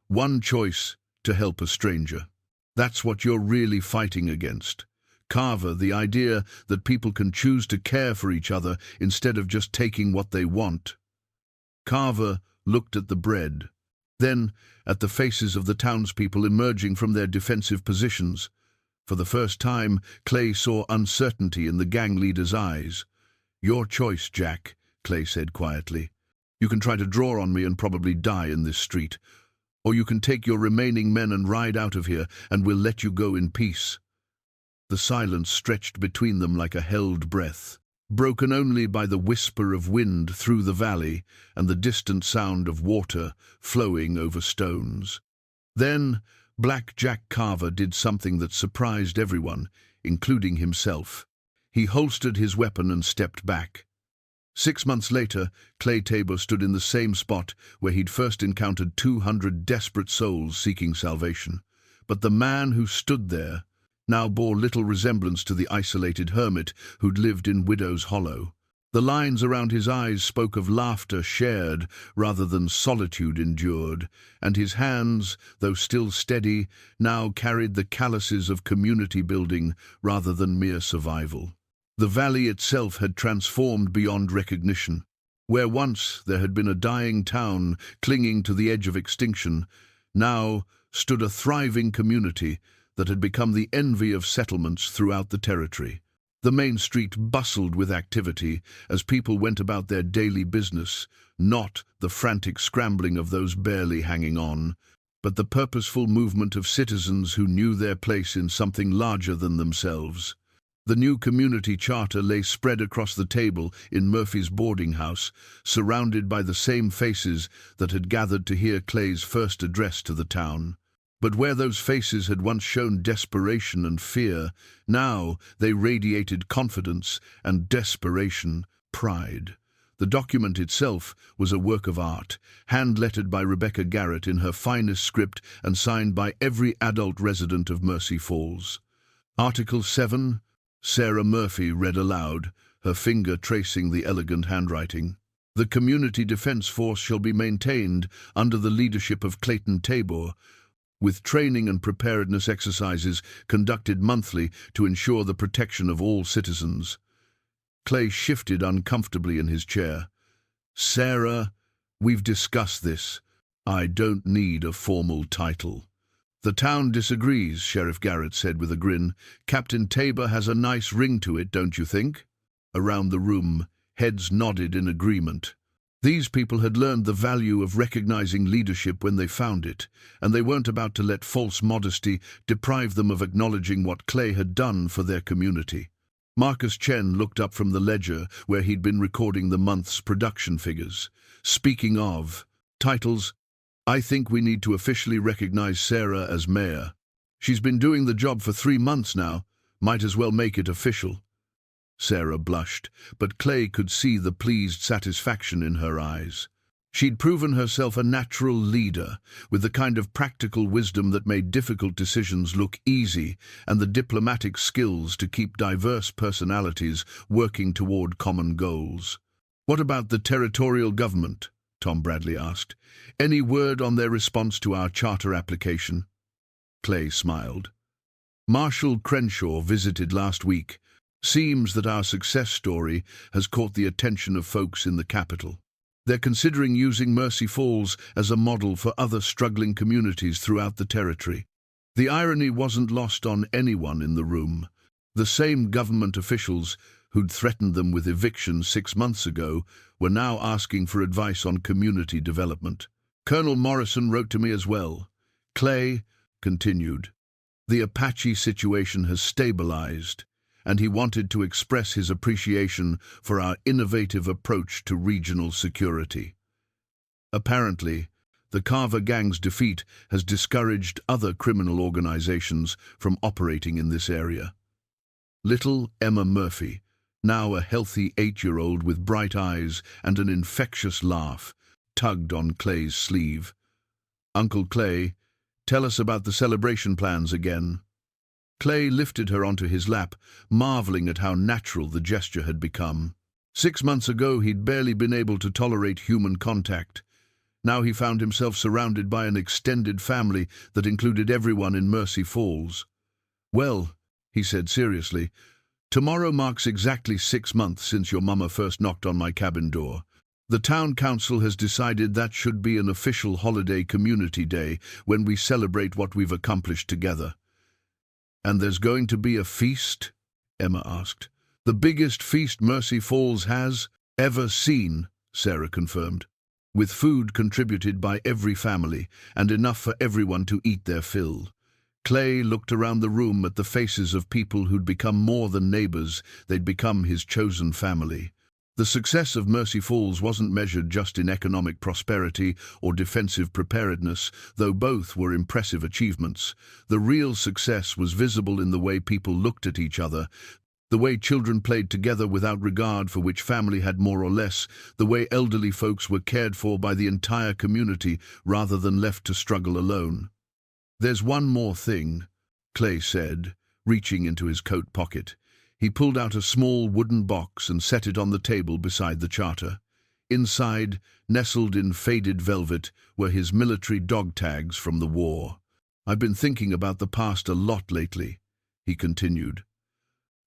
One choice to help a stranger. That's what you're really fighting against. Carver, the idea that people can choose to care for each other instead of just taking what they want." Carver looked at the bread, then at the faces of the townspeople emerging from their defensive positions. For the first time, Clay saw uncertainty in the gang leader's eyes. "Your choice, Jack," Clay said quietly. "You can try to draw on me and probably die in this street. Or you can take your remaining men and ride out of here, and we'll let you go in peace." The silence stretched between them like a held breath, broken only by the whisper of wind through the valley and the distant sound of water flowing over stones. Then Black Jack Carver did something that surprised everyone, including himself. He holstered his weapon and stepped back. 6 months later, Clay Tabor stood in the same spot where he'd first encountered 200 desperate souls seeking salvation. But the man who stood there now bore little resemblance to the isolated hermit who'd lived in Widow's Hollow. The lines around his eyes spoke of laughter shared rather than solitude endured, and his hands, though still steady, now carried the calluses of community building rather than mere survival. The valley itself had transformed beyond recognition. Where once there had been a dying town clinging to the edge of extinction, now stood a thriving community that had become the envy of settlements throughout the territory. The main street bustled with activity as people went about their daily business, not the frantic scrambling of those barely hanging on, but the purposeful movement of citizens who knew their place in something larger than themselves. The new community charter lay spread across the table in Murphy's boarding house, surrounded by the same faces that had gathered to hear Clay's first address to the town. But where those faces had once shown desperation and fear, now they radiated confidence and desperation, pride. The document itself was a work of art, hand-lettered by Rebecca Garrett in her finest script and signed by every adult resident of Mercy Falls. Article 7, Sarah Murphy read aloud, her finger tracing the elegant handwriting. The Community Defense Force shall be maintained under the leadership of Clayton Tabor, with training and preparedness exercises conducted monthly to ensure the protection of all citizens. Clay shifted uncomfortably in his chair. Sarah, we've discussed this. I don't need a formal title. The town disagrees, Sheriff Garrett said with a grin. Captain Tabor has a nice ring to it, don't you think? Around the room, heads nodded in agreement. These people had learned the value of recognizing leadership when they found it, and they weren't about to let false modesty deprive them of acknowledging what Clay had done for their community. Marcus Chen looked up from the ledger where he'd been recording the month's production figures. Speaking of titles, I think we need to officially recognize Sarah as mayor. She's been doing the job for 3 months now. Might as well make it official. Sarah blushed, but Clay could see the pleased satisfaction in her eyes. She'd proven herself a natural leader, with the kind of practical wisdom that made difficult decisions look easy and the diplomatic skills to keep diverse personalities working toward common goals. What about the territorial government? Tom Bradley asked. Any word on their response to our charter application? Clay smiled. Marshal Crenshaw visited last week. Seems that our success story has caught the attention of folks in the capital. They're considering using Mercy Falls as a model for other struggling communities throughout the territory. The irony wasn't lost on anyone in the room. The same government officials who'd threatened them with eviction 6 months ago were now asking for advice on community development. Colonel Morrison wrote to me as well. Clay continued. The Apache situation has stabilized, and he wanted to express his appreciation for our innovative approach to regional security. Apparently, the Carver Gang's defeat has discouraged other criminal organizations from operating in this area. Little Emma Murphy, now a healthy 8-year-old with bright eyes and an infectious laugh, tugged on Clay's sleeve. Uncle Clay, tell us about the celebration plans again. Clay lifted her onto his lap, marveling at how natural the gesture had become. 6 months ago, he'd barely been able to tolerate human contact. Now he found himself surrounded by an extended family that included everyone in Mercy Falls. Well, he said seriously, tomorrow marks exactly 6 months since your mama first knocked on my cabin door. The town council has decided that should be an official holiday community day when we celebrate what we've accomplished together. And there's going to be a feast? Emma asked. The biggest feast Mercy Falls has ever seen, Sarah confirmed, with food contributed by every family and enough for everyone to eat their fill. Clay looked around the room at the faces of people who'd become more than neighbors. They'd become his chosen family. The success of Mercy Falls wasn't measured just in economic prosperity or defensive preparedness, though both were impressive achievements. The real success was visible in the way people looked at each other, the way children played together without regard for which family had more or less, the way elderly folks were cared for by the entire community rather than left to struggle alone. There's one more thing, Clay said, reaching into his coat pocket. He pulled out a small wooden box and set it on the table beside the charter. Inside, nestled in faded velvet, were his military dog tags from the war. I've been thinking about the past a lot lately, he continued.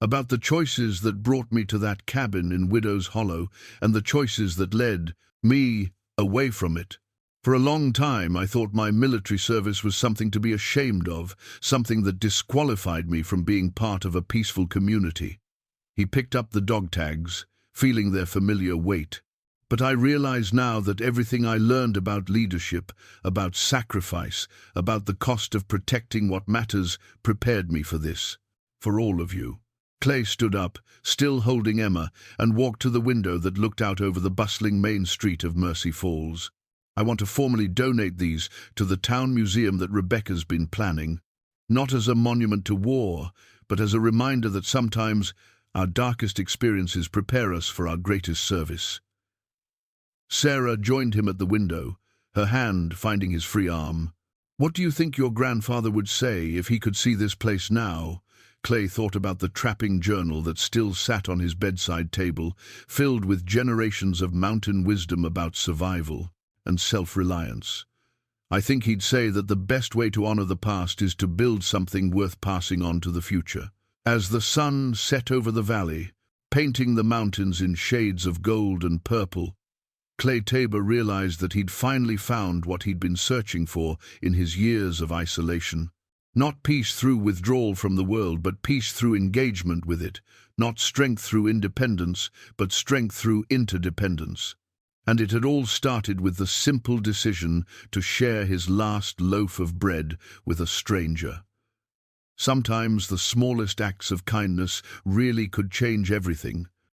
about the choices that brought me to that cabin in Widow's Hollow and the choices that led me away from it. For a long time, I thought my military service was something to be ashamed of, something that disqualified me from being part of a peaceful community. He picked up the dog tags, feeling their familiar weight. But I realize now that everything I learned about leadership, about sacrifice, about the cost of protecting what matters, prepared me for this. For all of you. Clay stood up, still holding Emma, and walked to the window that looked out over the bustling main street of Mercy Falls. I want to formally donate these to the town museum that Rebecca's been planning, not as a monument to war, but as a reminder that sometimes our darkest experiences prepare us for our greatest service. Sarah joined him at the window, her hand finding his free arm. What do you think your grandfather would say if he could see this place now? Clay thought about the trapping journal that still sat on his bedside table, filled with generations of mountain wisdom about survival and self-reliance. I think he'd say that the best way to honor the past is to build something worth passing on to the future. As the sun set over the valley, painting the mountains in shades of gold and purple, Clay Tabor realized that he'd finally found what he'd been searching for in his years of isolation. Not peace through withdrawal from the world, but peace through engagement with it. Not strength through independence, but strength through interdependence. And it had all started with the simple decision to share his last loaf of bread with a stranger. Sometimes the smallest acts of kindness really could change everything.